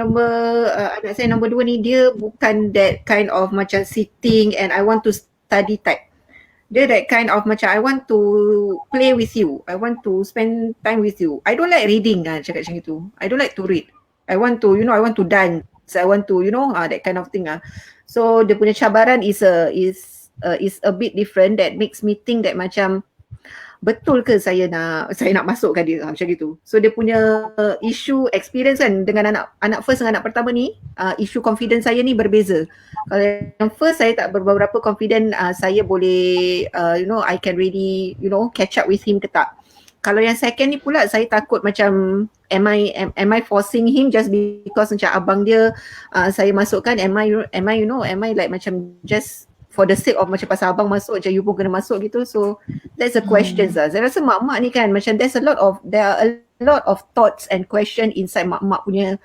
saya nombor 2 ni, dia bukan that kind of macam sitting and I want to study type. Dia that kind of macam I want to play with you, I want to spend time with you. I don't like reading cakap macam itu. I don't like to read. I want to I want to dance. I want to that kind of thing So dia punya cabaran is a bit different, that makes me think that macam betul ke saya nak masukkan dia macam gitu. So dia punya isu experience kan dengan anak first dengan anak pertama ni, isu confidence saya ni berbeza. Kalau yang first saya tak berapa confident saya boleh I can really catch up with him ke tak. Kalau yang second ni pula saya takut macam am I forcing him just because macam abang dia saya masukkan, am I like macam just for the sake of macam pasal abang masuk je you pun kena masuk gitu. So that's a question lah. Saya rasa mak-mak ni kan macam there are a lot of thoughts and question inside mak-mak punya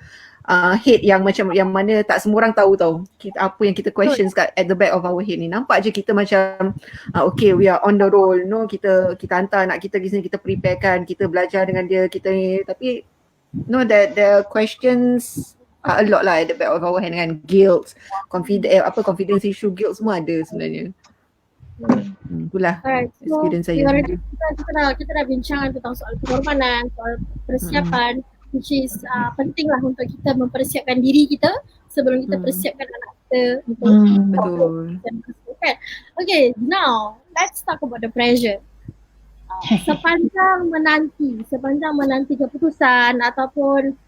head yang mana tak semua orang tahu tau. Apa yang kita questions kat at the back of our head ni. Nampak je kita macam okay, we are on the roll, kita hantar anak kita di sini, kita preparekan, kita belajar dengan dia, kita ni, tapi that the questions a lot lah at the back of our hand kan. Guilt, confidence issue, guilt semua ada sebenarnya. Itulah Alright, so experience we saya. already kita dah bincang tentang soal pengorbanan, soal persiapan, which is penting lah untuk kita mempersiapkan diri kita sebelum kita persiapkan anak kita untuk Betul. kan. Okay, now let's talk about the pressure. Sepanjang menanti keputusan ataupun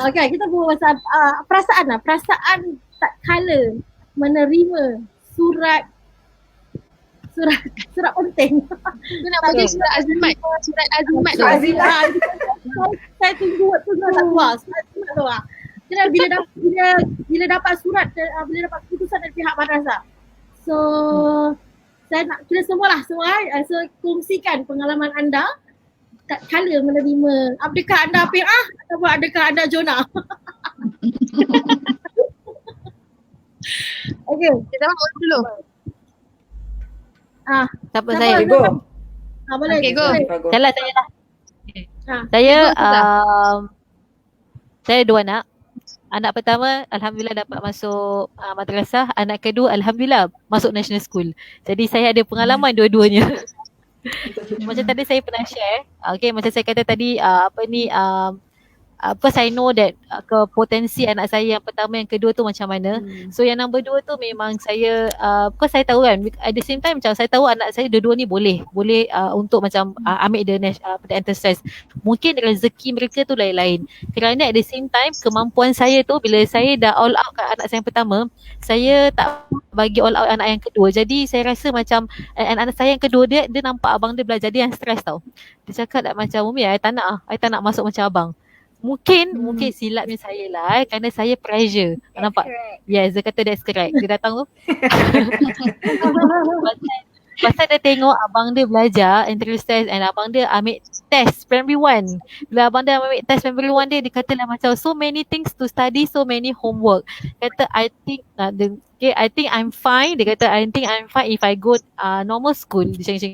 okay, kita buat pasal perasaan tak kala menerima surat penting. Aku nak bagi surat azimat. Saya tunggu waktu tu tak puas. Kira bila dapat surat, bila dapat keputusan dari pihak madrasah. So saya nak kira semua. So kongsikan pengalaman anda tak kala menerima. Adakah anda PA ataupun adakah anda Jonah? Okay. Kita orang dulu. Siapa Siapa? saya? Go. Boleh. Okay, go. Boleh. Jalan saya lah. Ah, Saya 2 anak. Anak pertama alhamdulillah dapat masuk madrasah, anak kedua alhamdulillah masuk national school. Jadi saya ada pengalaman dua-duanya. Macam tadi saya pernah share, macam saya kata tadi because I know that potensi anak saya yang pertama yang kedua tu macam mana. So yang number 2 tu memang saya because saya tahu kan at the same time macam saya tahu anak saya dua-dua ni boleh untuk macam ambil the entrance test. Mungkin rezeki mereka tu lain-lain. Kerana at the same time kemampuan saya tu bila saya dah all out kat anak saya yang pertama, saya tak bagi all out anak yang kedua. Jadi saya rasa macam anak saya yang kedua dia nampak abang dia belajar, dia yang stres tau. Dia cakap tak macam Umi, I tak nak masuk macam abang. Mungkin silapnya saya lah kerana saya pressure. Nampak? correct. Yes, dia kata that's correct. Dia datang tu. Pasal dia tengok abang dia belajar entrance test and abang dia ambil test primary 1. Bila abang dia ambil test primary 1 dia kata lah macam so many things to study, so many homework. Kata I think I'm fine. Dia kata I think I'm fine if I go normal school. Dia macam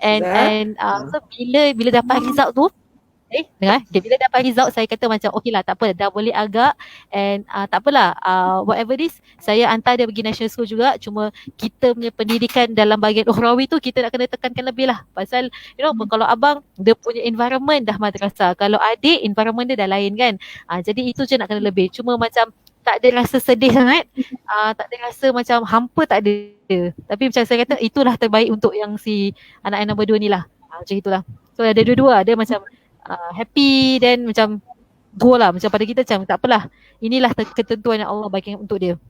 and so bila dapat result tu dengar bila dapat result saya kata macam okey lah, tak apa, dah boleh agak and tak apalah, whatever this saya hantar dia pergi national school juga. Cuma kita punya pendidikan dalam bahagian ukhrawi tu kita nak kena tekankan lebih lah, pasal kalau abang dia punya environment dah madrasah, kalau adik environment dia dah lain kan. Jadi itu je nak kena lebih. Cuma macam tak ada rasa sedih sangat, tak ada rasa macam hampa, tak ada. Tapi macam saya kata itulah terbaik untuk yang si anak yang nombor 2 ni lah. Macam itulah. So ada dua-dua, ada macam happy dan macam go lah. Macam pada kita macam tak apalah, inilah ketentuan yang Allah bagi untuk dia.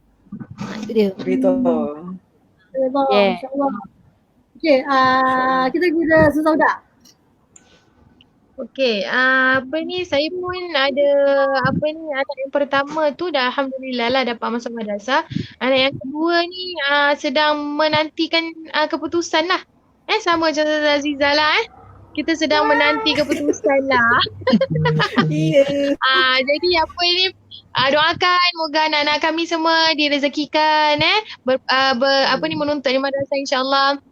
Itu dia. Betul. Yeah. InsyaAllah. Okay, kita Susaudah. Okey, saya pun ada anak yang pertama tu dah alhamdulillah lah dapat masuk madrasah. Anak yang kedua ni sedang menantikan keputusan lah. Sama macam Aziza lah kita sedang menanti keputusan lah. Jadi doakan moga anak-anak kami semua direzekikan menuntut di madrasah insya-Allah.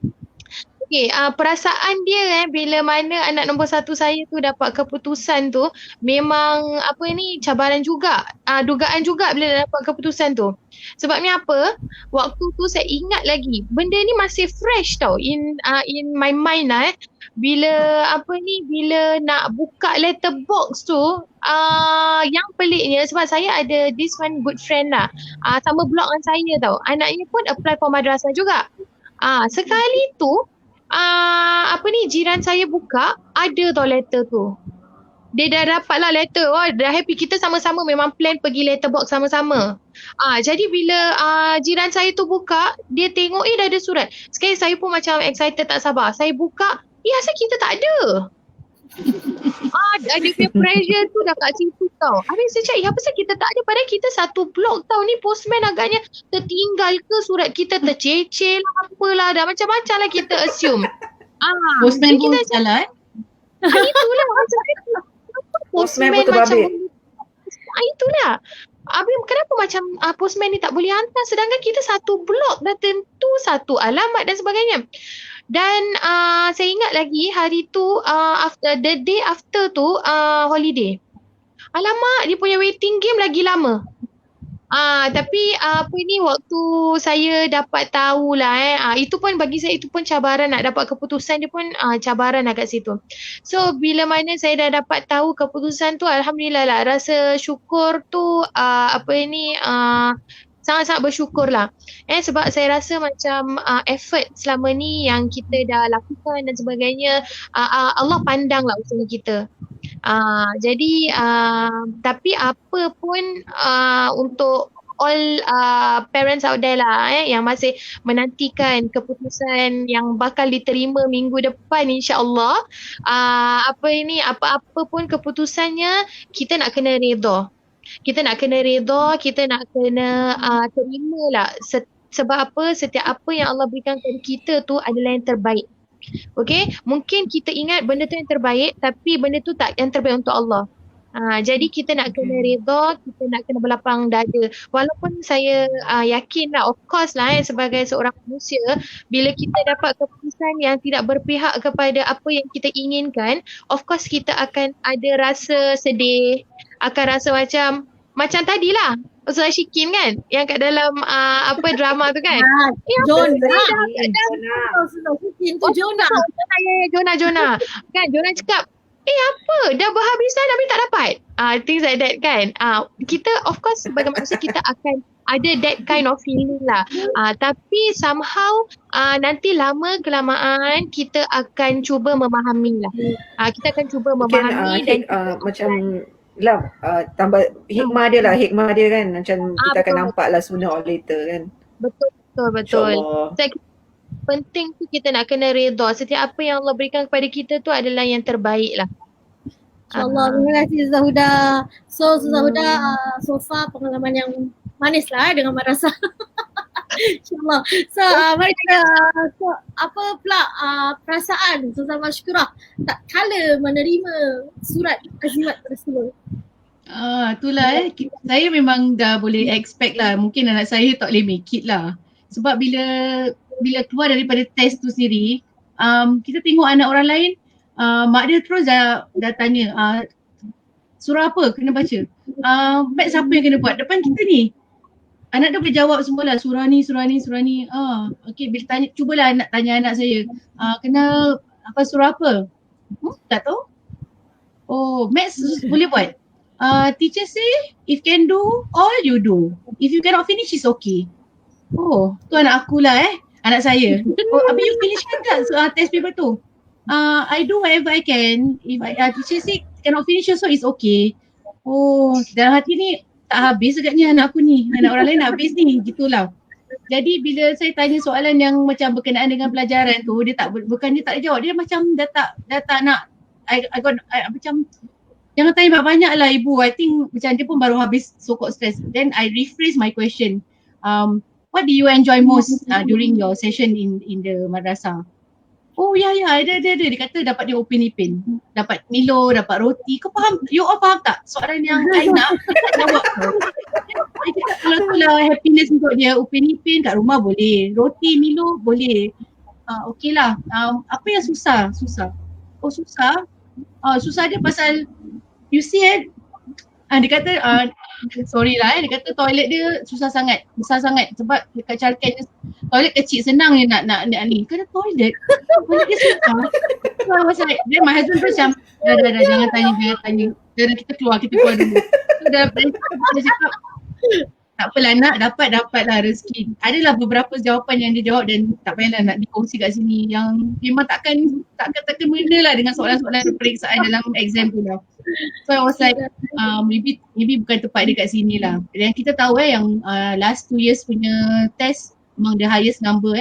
Okey, perasaan dia bila mana anak nombor 1 saya tu dapat keputusan tu memang cabaran juga, dugaan juga bila dapat keputusan tu. Sebabnya apa? Waktu tu saya ingat lagi benda ni masih fresh tau in my mind lah. Bila nak buka letter box tu, yang peliknya sebab saya ada this one good friend lah, sama blog dengan saya tau. Anaknya pun apply for madrasah juga. Sekali tu jiran saya buka, ada tau letter tu. Dia dah dapat lah letter. Dah happy. Kita sama-sama memang plan pergi letter box sama-sama. Jadi bila jiran saya tu buka, dia tengok dah ada surat. Sekali saya pun macam excited tak sabar. Saya buka, asal kita tak ada. Dia punya pressure tu dah kat situ tau. Habis saya cakap, apa kita tak ada, padahal kita satu blok tau. Ni postman agaknya tertinggal ke, surat kita tercecil lah, apalah, dah macam-macam lah kita assume. Postman pun salah itulah. Postman betul babit. Itulah. Kenapa macam postman ni tak boleh hantar sedangkan kita satu blok dah tentu satu alamat dan sebagainya. Dan saya ingat lagi hari tu the day after tu holiday. Alamak, dia punya waiting game lagi lama. Tapi apa ni waktu saya dapat tahulah itu pun bagi saya itu pun cabaran nak dapat keputusan dia pun cabaran lah kat situ. So bila mana saya dah dapat tahu keputusan tu, alhamdulillah lah, rasa syukur tu sangat-sangat bersyukur lah. Sebab saya rasa macam effort selama ni yang kita dah lakukan dan sebagainya, Allah pandang lah usaha kita. Jadi tapi apa pun untuk all parents out there lah yang masih menantikan keputusan yang bakal diterima minggu depan, insya-Allah, apa-apa pun keputusannya, kita nak kena redha. Kita nak kena terima lah. Sebab apa? Setiap apa yang Allah berikan kepada kita tu adalah yang terbaik. Okay, mungkin kita ingat benda tu yang terbaik, tapi benda tu tak yang terbaik untuk Allah. Jadi kita nak kena redha, kita nak kena berlapang dada. Walaupun saya yakin lah, of course lah sebagai seorang manusia, bila kita dapat keputusan yang tidak berpihak kepada apa yang kita inginkan, of course kita akan ada rasa sedih, akan rasa macam tadilah Ustazah Shikin kan, yang kat dalam drama tu kan. Jonah. Jonah. Kan Jonah cakap, apa? Dah berhabisan tapi tak dapat. Things like that kan. Kita of course sebagai manusia kita akan ada that kind of feeling lah. Tapi somehow nanti lama kelamaan kita akan cuba memahami lah. Kita akan cuba memahami dan macam lah tambah hikmah dia kan, macam kita akan nampak lah sooner or later kan. Betul. Saya penting tu kita nak kena redha. Setiap apa yang Allah berikan kepada kita tu adalah yang terbaik lah. InsyaAllah. Terima kasih Ustazah Huda. So Ustazah Huda, so far pengalaman yang manis lah dengan madrasah. InsyaAllah. So mari kita, apa pula perasaan Ustazah Mashkurah tak kala menerima surat azimat tersebut? Itulah saya memang dah boleh expect lah, mungkin anak saya tak boleh make it lah. Sebab bila keluar daripada test tu sendiri, kita tengok anak orang lain, mak dia terus dah tanya, surah apa kena baca, math siapa yang kena buat depan kita ni. Anak dia boleh jawab semualah, surah ni. Okay, bila tanya, cubalah nak tanya anak saya, kena apa surah apa? Tak tahu. Oh, math boleh buat. Teacher say if can do all you do, if you cannot finish it's okay. Oh, tu anak aku lah anak saya. Oh, habis you finish kan tak test paper tu? I do whatever I can. If teacher say cannot finish also it's okay. Oh, dalam hati ni tak habis agaknya anak aku ni. Anak orang lain nak habis ni, gitulah. Jadi bila saya tanya soalan yang macam berkenaan dengan pelajaran tu, dia bukan dia tak jawab, dia macam dah tak nak. Macam jangan tanya banyak lah ibu. I think macam dia pun baru habis so-called stress. Then I rephrase my question. What do you enjoy most during your session in the madrasah? Oh ya, ada. Dia kata dapat dia open ipin. Dapat Milo, dapat roti. Kau faham? You all faham tak? Soalan yang I nak jawab tu. Kalau tu lah happiness untuk dia, open ipin kat rumah boleh. Roti, Milo boleh. Okay lah. Apa yang susah? Oh susah? Susah dia pasal you see dia kata sorry lah dia kata toilet dia susah sangat, besar sangat sebab dekat childcare toilet kecil, senang je nak ni. Kena toilet dia susah. Then my husband tu macam dah jangan tanya. Dan kita keluar dulu. So dah dia cakap tak apalah nak dapat lah rezeki. Adalah beberapa jawapan yang dia jawab dan tak payahlah nak dikongsi kat sini, yang memang takkan mengena lah dengan soalan-soalan peperiksaan dalam exam tu lah. So I was like maybe bukan tempat dia kat sini lah. Dan kita tahu yang last 2 years punya test memang the highest number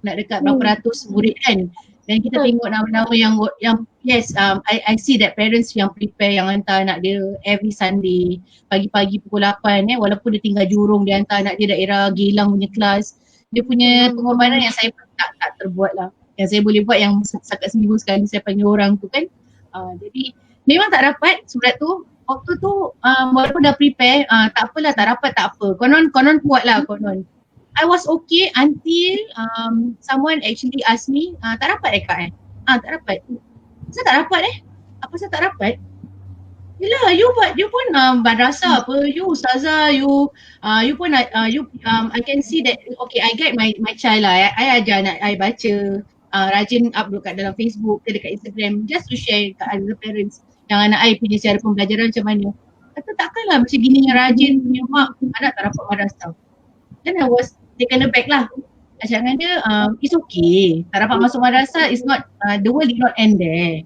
nak dekat berapa ratus murid kan. Dan kita tengok nama-nama yang yes, I see that parents yang prepare, yang hantar anak dia every Sunday pagi-pagi pukul 8 walaupun dia tinggal Jurong, dia hantar anak dia daerah Geylang punya kelas. Dia punya pengorbanan yang saya tak terbuat lah. Yang saya boleh buat yang setakat seminggu sekali saya panggil orang tu kan. Jadi memang tak dapat surat tu. Waktu tu walaupun dah prepare, tak apalah, tak dapat tak apa. Konon kuat lah konon. I was okay until someone actually asked me, tak dapat Kak? Tak dapat. Saya tak dapat Apa saya tak dapat? Yelah, you pun madrasah apa, you ustazah, you pun I can see that okay, I get my child lah. I ajar anak I baca, rajin upload kat dalam Facebook ke dekat Instagram just to share kat other parents yang anak I punya cara pembelajaran macam mana. Kata takkanlah macam gini yang rajin punya mak anak tak dapat madrasah. Then I was taken aback lah. Macam dengan dia, it's okay. Tak dapat masuk madrasah, it's not, the world did not end there.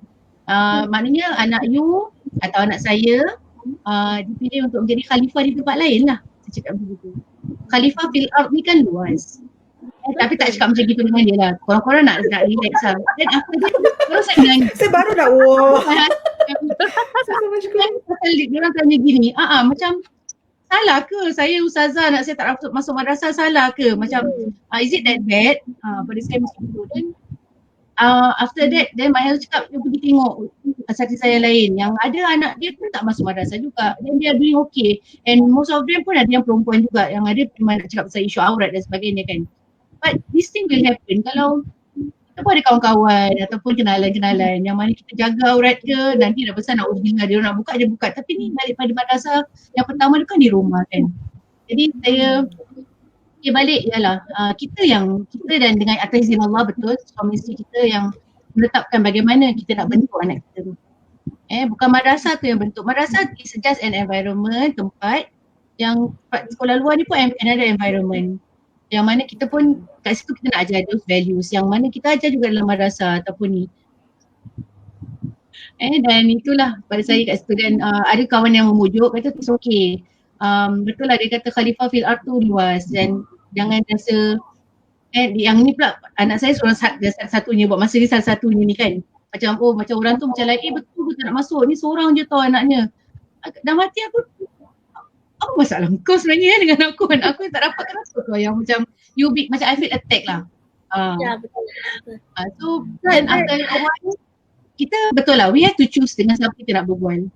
Maknanya anak you atau anak saya dipilih untuk menjadi khalifah di tempat lain lah. Saya cakap begitu. Khalifah fil ard ni kan luas. Tapi tak cakap macam gitu dengan dia lah. Korang-korang nak relax lah. Dan after that, terus saya bilang, Saya baru nak wah. Diorang tanya gini, macam salah ke saya ustazah anak saya tak dapat masuk madrasah, salah ke? Macam is it that bad? Pada saya macam tu. Dan after that, then my husband cakap, dia pergi tengok asatizah saya lain yang ada anak dia pun tak masuk madrasah juga dan dia doing okay, and most of them pun ada yang perempuan juga yang ada memang nak cakap pasal isu aurat dan sebagainya kan. But this thing will happen kalau kita pun ada kawan-kawan ataupun kenalan-kenalan yang mana kita jaga aurat ke, nanti dah besar nak ujian dia nak buka je buka, tapi ni balik pada madrasah yang pertama tu kan di rumah kan. Jadi saya balik ialah kita dan dengan atas izin Allah betul suami isteri kita yang menetapkan bagaimana kita nak bentuk anak kita tu. Bukan madrasah tu yang bentuk. Madrasah is just an environment, tempat yang sekolah luar ni pun another environment. Yang mana kita pun kat situ kita nak ajar those values yang mana kita ajar juga dalam madrasah ataupun ni. Dan itulah pada saya kat situ. Dan ada kawan yang memujuk kata it's okay. Betul lah dia kata khalifah fil ard tu luas dan jangan rasa yang ni pula anak saya seorang satu-satunya buat masa ni salah satunya ni kan. Macam macam orang tu macam lain betul ke tak nak masuk, ni seorang je tau anaknya. Dah mati aku, apa masalah kau sebenarnya dengan aku, anak aku yang tak dapat kenapa kau yang macam you big, macam I feel attack lah. Ya betul. So then after a while kita betul lah we have to choose dengan siapa kita nak berbual.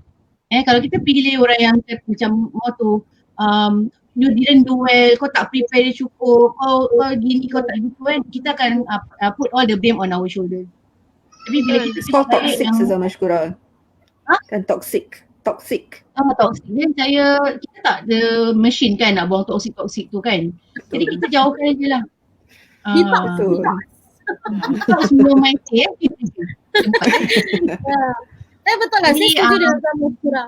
Kalau kita pilih orang yang macam mau tu you didn't do well, kau tak prepare dia cukup, kau gini, kau tak gitu kan, kita akan put all the blame on our shoulder. Tapi bila kita It's called toxic Ustazah Mashkura. Kan toxic. Toxic. Then kita tak ada machine kan nak buang toxic tu kan. Jadi kita jauhkan je lah. Betul. Semua mindset Betul lah, saya setuju dengan Ustazah Mashkura.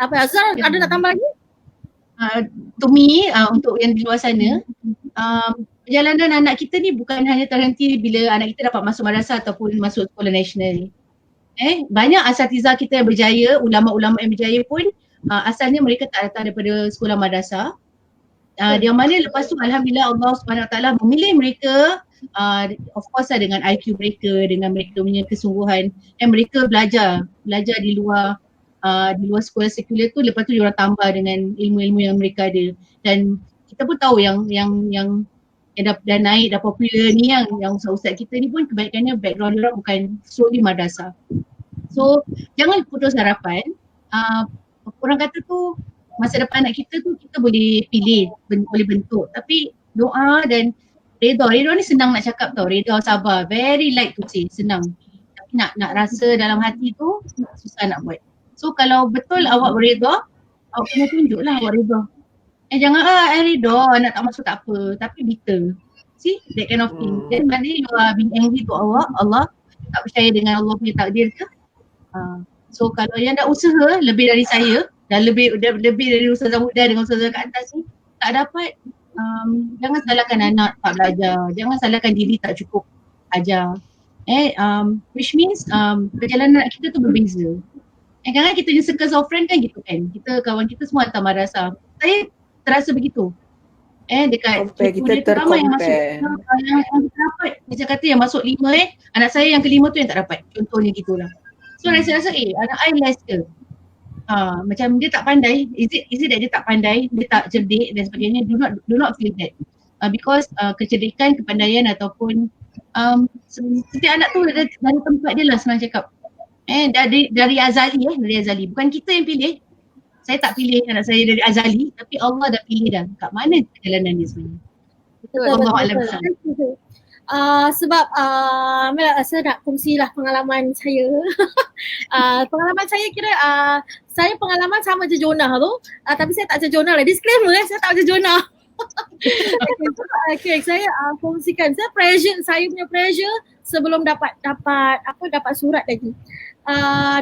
Apa Azhar ada nak tambah lagi? To me, untuk yang di luar sana, perjalanan anak kita ni bukan hanya terhenti bila anak kita dapat masuk madrasah ataupun masuk sekolah nasional. Banyak asatizah kita yang berjaya, ulama-ulama yang berjaya pun asalnya mereka tak datang daripada sekolah madrasah. Yang mana lepas tu alhamdulillah Allah SWT memilih mereka, of course lah dengan IQ mereka, dengan mereka punya kesungguhan, dan mereka belajar di luar sekolah sekular tu, lepas tu diorang tambah dengan ilmu-ilmu yang mereka ada. Dan kita pun tahu yang dah naik, dah popular ni yang ustaz-ustaz kita ni pun kebaikannya background diorang bukan solely madrasah. So jangan putus harapan. Orang kata tu masa depan anak kita tu kita boleh pilih, boleh bentuk, tapi doa dan reda ni senang nak cakap tau, reda sabar, very light to say, senang. Tapi nak rasa dalam hati tu susah nak buat. So kalau betul awak berreda, awak kena tunjuklah awak reda. Jangan reda, anak tak masuk tak apa, tapi bitter. See, that kind of thing. Then maknanya you are being angry to Allah, tak percaya dengan Allah punya takdir ke? So kalau yang dah usaha lebih dari saya, dan lebih dari ustazah muda dengan ustazah kat atas ni, tak dapat, jangan salahkan anak tak belajar, jangan salahkan diri tak cukup ajar. Which means perjalanan anak kita tu berbeza. Kadang-kadang kita punya circle of friend kan gitu kan, kita kawan kita semua hantar madrasah. Saya terasa begitu. Dekat kita ramai yang masuk, tercompare. yang dapat, macam kata yang masuk 5 anak saya yang kelima tu yang tak dapat, contohnya gitulah. So rasa-rasa anak I less ke? Macam dia tak pandai, is it that dia tak pandai, dia tak cerdik dan sebagainya, do not feel that. Because kecerdikan, kepandaian ataupun setiap anak tu dari tempat dia lah senang cakap. Dari azali, bukan kita yang pilih. Saya tak pilih anak saya dari azali, tapi Allah dah pilih dah kat mana perjalanan dia sebenarnya. Betul. Sebab saya nak kongsilah pengalaman saya. Pengalaman saya kira saya pengalaman sama je Jonah tu, tapi saya tak macam Jonah lah. Disclaimer saya tak macam Jonah. Okay, saya kongsikan saya punya pressure sebelum dapat surat lagi.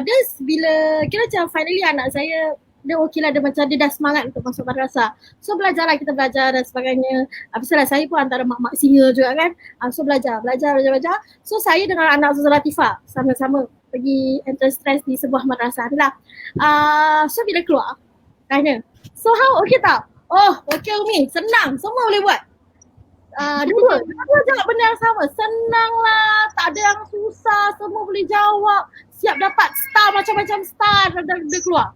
Dia bila kira macam finally anak saya dia okey lah, dia macam dia dah semangat untuk masuk madrasah. So kita belajar dan sebagainya. Habislah saya pun antara mak-mak singa juga kan. So belajar. So saya dengan anak Ustazah Latifah sama-sama pergi entrance test di sebuah madrasah tu lah. So bila keluar tanya, so how okay tak? Oh okay Umi, senang, semua boleh buat. Dua jawab benda yang sama, senang lah, tak ada yang susah, semua boleh jawab, siap dapat star macam-macam star dia keluar.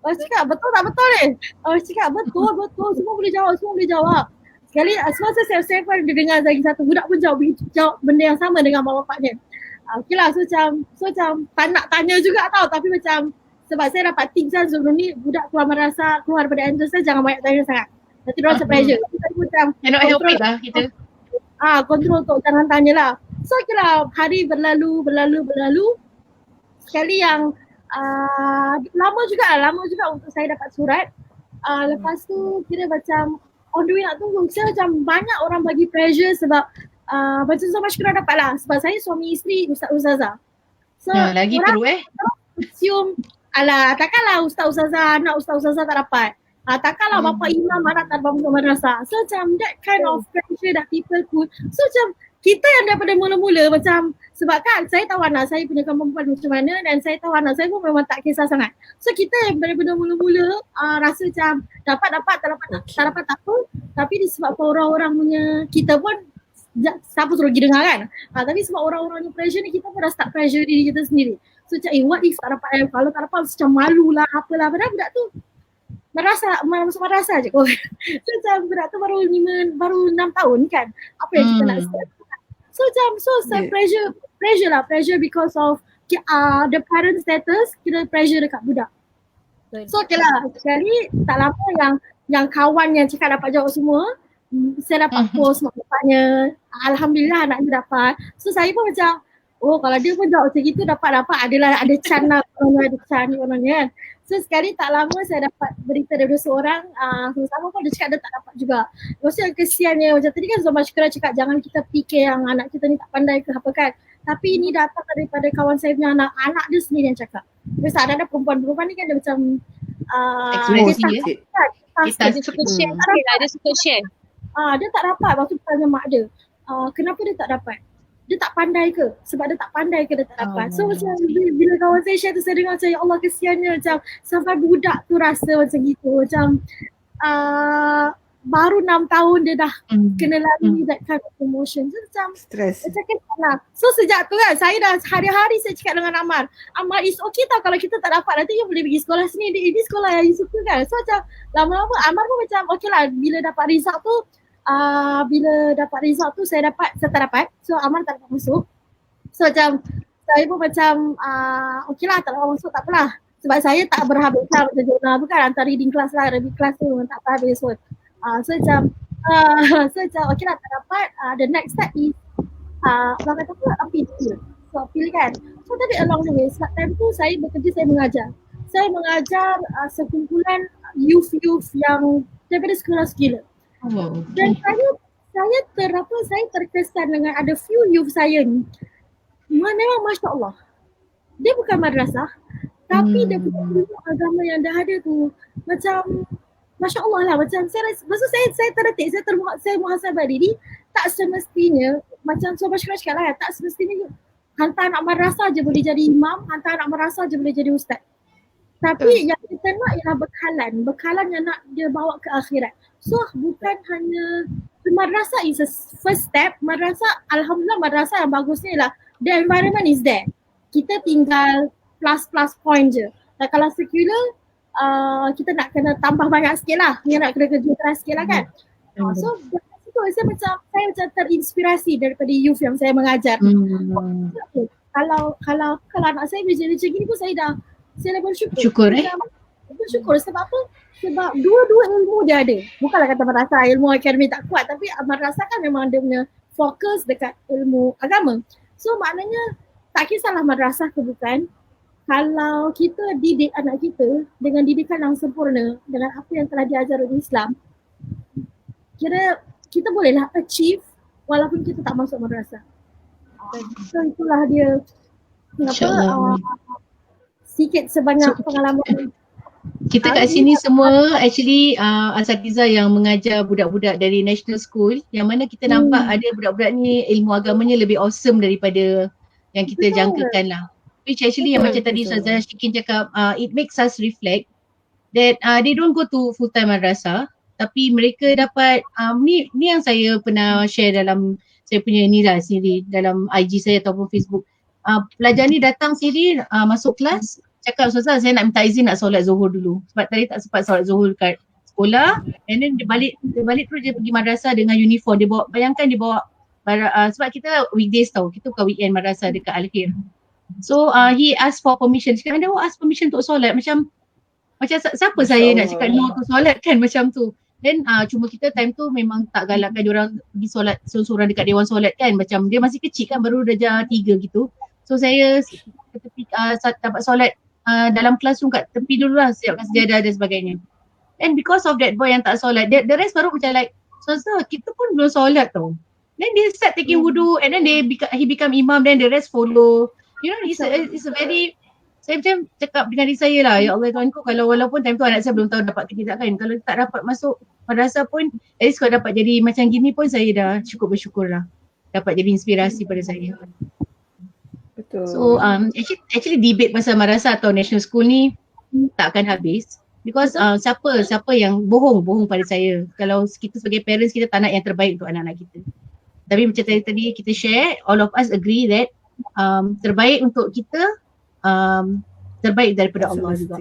Cakap betul tak betul ni? Cakap betul, semua boleh jawab. Sekali semasa saya pun dia dengar lagi satu budak pun jawab benda yang sama dengan mak bapaknya. Okey lah, so macam tak nak tanya juga tau, tapi macam sebab saya dapat tips kan sebelum ni budak keluar daripada entrance jangan banyak tanya sangat. Nanti diorang rasa pressure. Saya macam Cannot help it lah kita. Kontrol untuk jangan tanya lah. So okey lah, hari berlalu. Sekali yang lama juga untuk saya dapat surat. Lepas tu kira macam on the way nak tunggu. Saya macam banyak orang bagi pressure sebab macam so much kena dapat lah. Sebab saya suami isteri ustazah. So Lagi teruk assume alah takkanlah ustazah anak ustazah tak dapat. Takkanlah bapa imam anak tak dapat masuk madrasah. So macam that kind of pressure that people put. So macam kita yang daripada mula-mula macam sebab kan saya tahu anak saya punya kemampuan macam mana dan saya tahu anak saya pun memang tak kisah sangat. So kita yang daripada mula-mula rasa macam tak dapat tak apa. Tapi disebabkan orang-orang punya kita pun siapa suruh pergi dengar kan. Tapi sebab orang-orang punya pressure ni kita pun dah start pressure diri kita sendiri. So macam what if tak dapat, kalau tak dapat macam malu lah apalah. Padahal budak tu masuk madrasah je kot. So macam budak tu baru 6 tahun kan. Apa yang kita nak start. So macam pressure because of the parent status, kita pressure dekat budak. So okay lah, sekali tak lama yang kawan yang cakap dapat jawab semua, saya dapat post mak bapaknya, alhamdulillah anaknya dapat. So saya pun macam kalau dia pun jawab macam gitu dapat ada chance lah, ada chance kononnya kan. So sekali tak lama saya dapat berita dari seorang sama pun dia cakap dia tak dapat juga. Maksudnya yang kesiannya macam tadi kan Zoma Syukra cakap jangan kita fikir yang anak kita ni tak pandai ke apa kan. Tapi ini datang daripada kawan saya punya anak dia sendiri yang cakap. Biasa ada perempuan ni kan dia macam Dia suka share. Dia tak dapat. Waktu tanya mak dia, kenapa dia tak dapat? Dia tak pandai ke? Sebab dia tak pandai ke dia tak dapat? So macam bila kawan saya share tu saya dengar macam ya Allah kesiannya macam sampai budak tu rasa macam gitu. Macam baru 6 tahun dia dah kena lalui that kind of emotion. So macam Stress. Macam kesal lah. So sejak tu kan saya dah hari-hari saya cakap dengan Amar it's okay tau kalau kita tak dapat nanti you boleh pergi sekolah sini. Ini sekolah yang you suka kan. So macam lama-lama Amar pun macam okay lah bila dapat result tu saya tak dapat. So Amar tak dapat masuk. So macam saya pun macam okay lah tak dapat masuk tak apalah. Sebab saya tak berhabis lah macam Jonah bukan hantar reading class lah, reading class tu memang tak habis pun. So macam okay lah tak dapat. The next step is abang kata apa? Appeal. So appeal kan. So tadi along the way sebab time tu saya bekerja, saya mengajar sekumpulan youth yang daripada sekolah sekila. Dan saya terkesan dengan ada few youth saya ni memang Masya Allah dia bukan madrasah tapi dia punya ilmu agama yang dah ada tu macam Masya Allah lah. Macam saya terdetik, saya muhasabah diri tak semestinya macam Sobat Syukra cakap lah, tak semestinya hantar anak madrasah je boleh jadi imam, hantar anak madrasah je boleh jadi ustaz. Tapi yang kita nak ialah bekalan yang nak dia bawa ke akhirat. So bukan hanya madrasah is a first step. Madrasah, alhamdulillah madrasah yang bagusnya ialah the environment is there. Kita tinggal plus point je. Dan kalau secular kita nak kena tambah banyak sikit lah. Kita nak kena kerja keras sikit lah kan. So saya macam terinspirasi daripada youth yang saya mengajar. Kalau anak saya boleh jadi macam gini pun saya dah bersyukur. Bersyukur sebab apa? Sebab dua-dua ilmu dia ada. Bukanlah kata madrasah ilmu akademik tak kuat, tapi madrasah kan memang dia punya fokus dekat ilmu agama. So maknanya tak kisahlah madrasah ke bukan, kalau kita didik anak kita dengan didikan yang sempurna, dengan apa yang telah diajar oleh Islam, kira kita bolehlah achieve walaupun kita tak masuk madrasah. So itulah dia sikit sebanyak pengalaman. Kita kat sini semua actually asatiza yang mengajar budak-budak dari national school, yang mana kita nampak ada budak-budak ni ilmu agamanya lebih awesome daripada yang kita jangkakan lah. Which actually yang macam tadi Ustazah Shikin cakap, it makes us reflect that they don't go to full time madrasah, tapi mereka dapat ni yang saya pernah share dalam saya punya ni lah sendiri dalam IG saya ataupun Facebook. Pelajar ni datang sini masuk kelas, cakap Ustazah saya nak minta izin nak solat Zuhur dulu sebab tadi tak sempat solat Zuhur kat sekolah, and then dia balik terus dia pergi madrasah dengan uniform. Dia bawa, bayangkan dia bawa sebab kita weekdays tau, kita bukan weekend madrasah dekat Al-Khair. So he asked for permission. Cakap anda ask permission untuk solat, macam siapa saya nak cakap no to solat kan, macam tu. Then cuma kita time tu memang tak galakkan diorang pergi solat seorang-seorang dekat dewan solat kan, macam dia masih kecil kan, baru darjah 3 gitu. So saya ke tepi dapat solat dalam classroom kat tepi dulu lah, siapkan sejadah dan sebagainya. And because of that boy yang tak solat, the rest baru macam like, so kita pun belum solat tau. Then they start taking wudu, and then he become imam, then the rest follow. You know, it's a very, saya macam cakap dengan diri saya lah, ya Allah Tuhanku, kalau walaupun time tu anak saya belum tahu dapat ke tidak kan, kalau tak dapat masuk madrasah pun, at least kalau dapat jadi macam gini pun saya dah cukup bersyukur lah. Dapat jadi inspirasi pada saya. Betul. So actually debate pasal madrasah atau national school ni tak akan habis. Because siapa yang bohong pada saya. Kalau kita sebagai parents, kita tak nak yang terbaik untuk anak-anak kita. Tapi macam tadi kita share, all of us agree that terbaik untuk kita terbaik daripada Allah juga.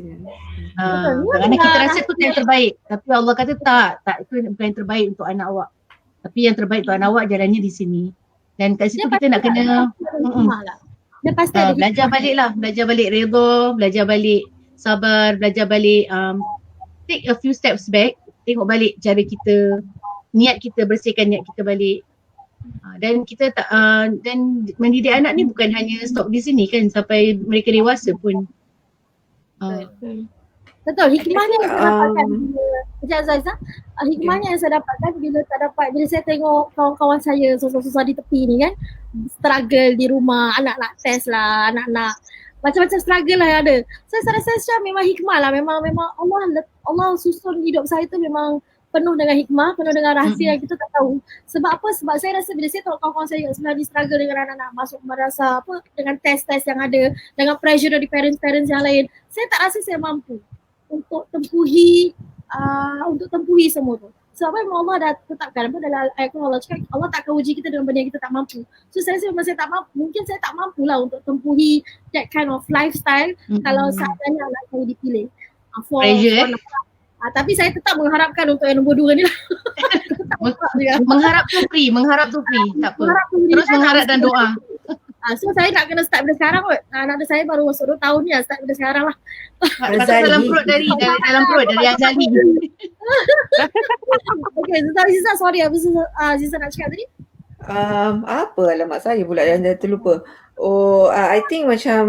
Kadang-kadang kita rasa tu yang terbaik, tapi Allah kata tak itu bukan yang terbaik untuk anak awak. Tapi yang terbaik untuk anak awak jalannya di sini. Dan kat situ kita nak kena belajar balik redha, belajar balik sabar, belajar balik take a few steps back, tengok balik cara kita, niat kita, bersihkan niat kita balik. Dan kita tak dan mendidik anak ni bukan hanya stop di sini kan, sampai mereka dewasa pun. Betul, hikmahnya yang saya dapatkan hikmahnya yang saya dapatkan bila saya tengok kawan-kawan saya susah-susah di tepi ni kan, struggle di rumah, anak nak test lah, anak macam-macam struggle lah yang ada. Saya rasa memang hikmah lah, memang Allah susun hidup saya tu memang penuh dengan hikmah, penuh dengan rahsia yang kita tak tahu. Sebab apa? Sebab saya rasa bila saya tengok kawan-kawan saya sebenarnya struggle dengan anak-anak masuk madrasah, dengan test-test yang ada, dengan pressure dari parents-parents yang lain, saya tak rasa saya mampu untuk tempuhi semua tu. Sebab memang Allah dah tetapkan dalam ayat Allah cakap Allah tak akan uji kita dengan benda yang kita tak mampu. So saya rasa memang saya tak mampu, mungkin saya tak mampu lah untuk tempuhi that kind of lifestyle kalau seandainya anak saya dipilih. Tapi saya tetap mengharapkan untuk yang nombor 2 ni lah. Mengharap tu free, tak apa. Terus mengharap dan doa. So saya nak kena start dari sekarang kot. Anak saya baru masuk 2 tahun ni lah, start dari sekarang lah. Dalam perut dari Azali. Okay, Ziza sorry apa Ziza nak cakap tadi? Apa alamat saya pula yang dah terlupa. I think macam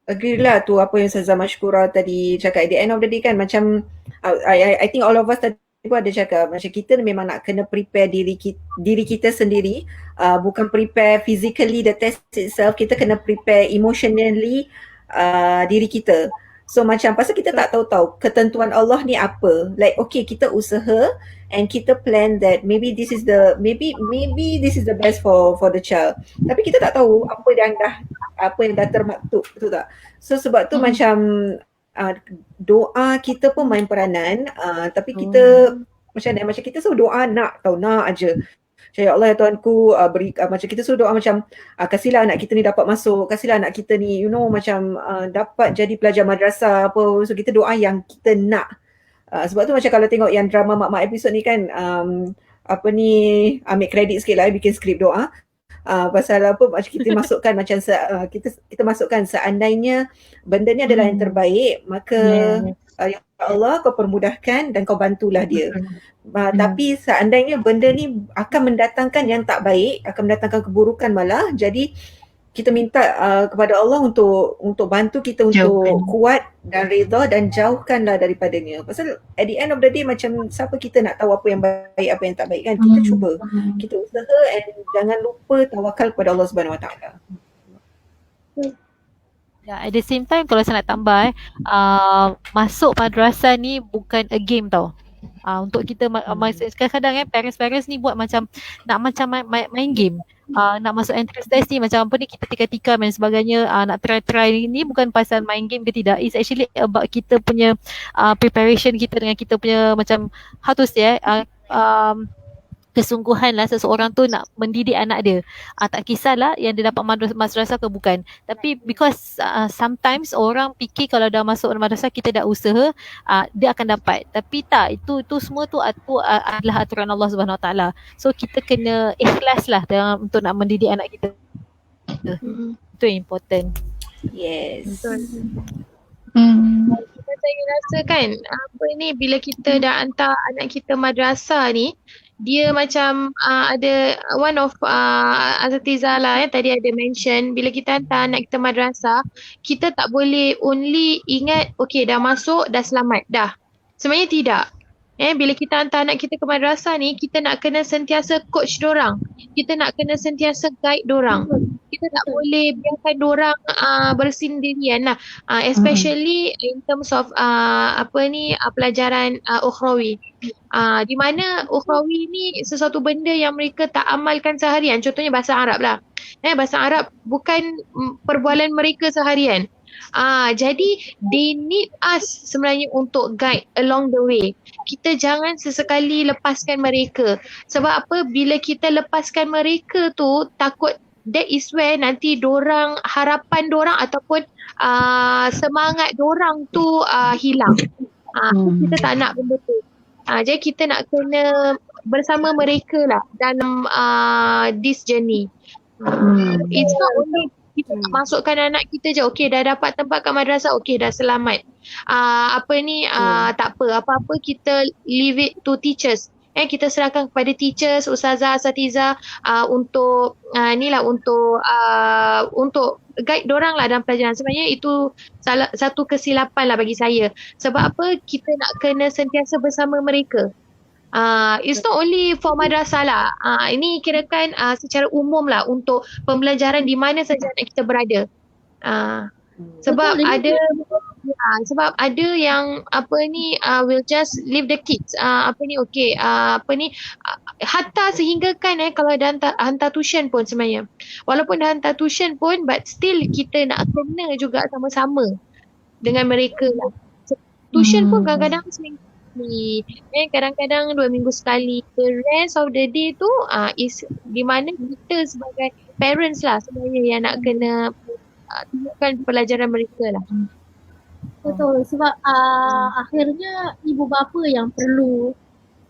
agree lah tu apa yang Ustazah Mashkura tadi cakap. At the end of the day kan, macam I think all of us tadi pun ada cakap macam kita memang nak kena prepare diri kita sendiri, bukan prepare physically the test itself, kita kena prepare emotionally diri kita. So macam pasal kita tak tahu ketentuan Allah ni apa. Like okay, kita usaha and kita plan that maybe this is the best for the child. Tapi kita tak tahu apa yang dah termaktub, betul tak? So sebab tu macam doa kita pun main peranan, tapi kita macam kita suruh doa nak aja. Ya Allah ya Tuhanku, macam kita suruh doa macam kasihlah anak kita ni dapat masuk, kasihlah anak kita ni macam dapat jadi pelajar madrasah apa. So kita doa yang kita nak. Sebab tu macam kalau tengok yang drama mak-mak episod ni kan, ambil kredit sikit lah, bikin skrip doa. Pasal apa macam kita masukkan macam kita masukkan seandainya benda ni adalah yang terbaik, maka ya Allah kau permudahkan dan kau bantulah dia. Tapi seandainya benda ni akan mendatangkan yang tak baik, akan mendatangkan keburukan malah, jadi kita minta kepada Allah untuk bantu kita untuk kuat dan redha dan jauhkanlah daripadanya. Pasal at the end of the day, macam siapa kita nak tahu apa yang baik, apa yang tak baik kan? Kita cuba, kita usaha, and jangan lupa tawakal kepada Allah Subhanahu Wa Taala. Ya, at the same time kalau saya nak tambah masuk madrasah ni bukan a game tau. Untuk kita kadang-kadang parents ni buat macam nak macam main game. Nak masuk entrance test ni macam apa ni, kita tika-tika dan sebagainya, nak try ni bukan pasal main game ke tidak. It's actually about kita punya preparation kita dengan kita punya macam how to say kesungguhan lah seseorang tu nak mendidik anak dia. Tak kisahlah yang dia dapat madrasah ke bukan. Tapi because sometimes orang fikir kalau dah masuk madrasah kita dah usaha, dia akan dapat. Tapi tak, itu semua tu adalah aturan Allah Subhanahu Wa Taala. So kita kena ikhlas lah untuk nak mendidik anak kita. Itu yang important. Yes. Betul. Saya rasa kan bila kita dah hantar anak kita madrasah ni, dia macam ada one of Azatiza lah tadi ada mention, bila kita hantar anak kita madrasah, kita tak boleh only ingat okay dah masuk dah selamat dah. Sebenarnya tidak. Bila kita hantar anak kita ke madrasah ni, kita nak kena sentiasa coach dorang. Kita nak kena sentiasa guide dorang. Kita tak boleh biarkan dorang bersendirian lah. Especially in terms of pelajaran ukhrawi. Di mana ukhrawi ni sesuatu benda yang mereka tak amalkan seharian. Contohnya bahasa Arab lah. Bahasa Arab bukan perbualan mereka seharian. Jadi they need us sebenarnya untuk guide along the way. Kita jangan sesekali lepaskan mereka. Sebab apa? Bila kita lepaskan mereka tu, takut that is where nanti dorang, harapan dorang ataupun semangat dorang tu hilang. Kita tak nak benda tu. Jadi kita nak kena bersama mereka lah dalam this journey. It's not only kita masukkan anak kita je, okay dah dapat tempat kat madrasah, okay dah selamat. Tak apa, kita leave it to teachers. Kita serahkan kepada teachers, ustazah, asatiza untuk untuk guide dorang lah dalam pelajaran. Sebenarnya itu salah satu kesilapan lah bagi saya. Sebab apa? Kita nak kena sentiasa bersama mereka. It's not only for madrasah lah. Ini kirakan secara umum lah untuk pembelajaran di mana saja anak kita berada. Sebab ada yang will just leave the kids hatta sehingga kan kalau dah hantar tuition pun sebenarnya. Walaupun dah hantar tuition pun, but still kita nak kena juga sama-sama dengan mereka lah. Tuition pun kadang-kadang seminggu kadang-kadang 2 minggu sekali. The rest of the day tu is di mana kita sebagai parents lah sebenarnya yang nak kena tunjukkan pelajaran mereka lah. Betul, sebab akhirnya ibu bapa yang perlu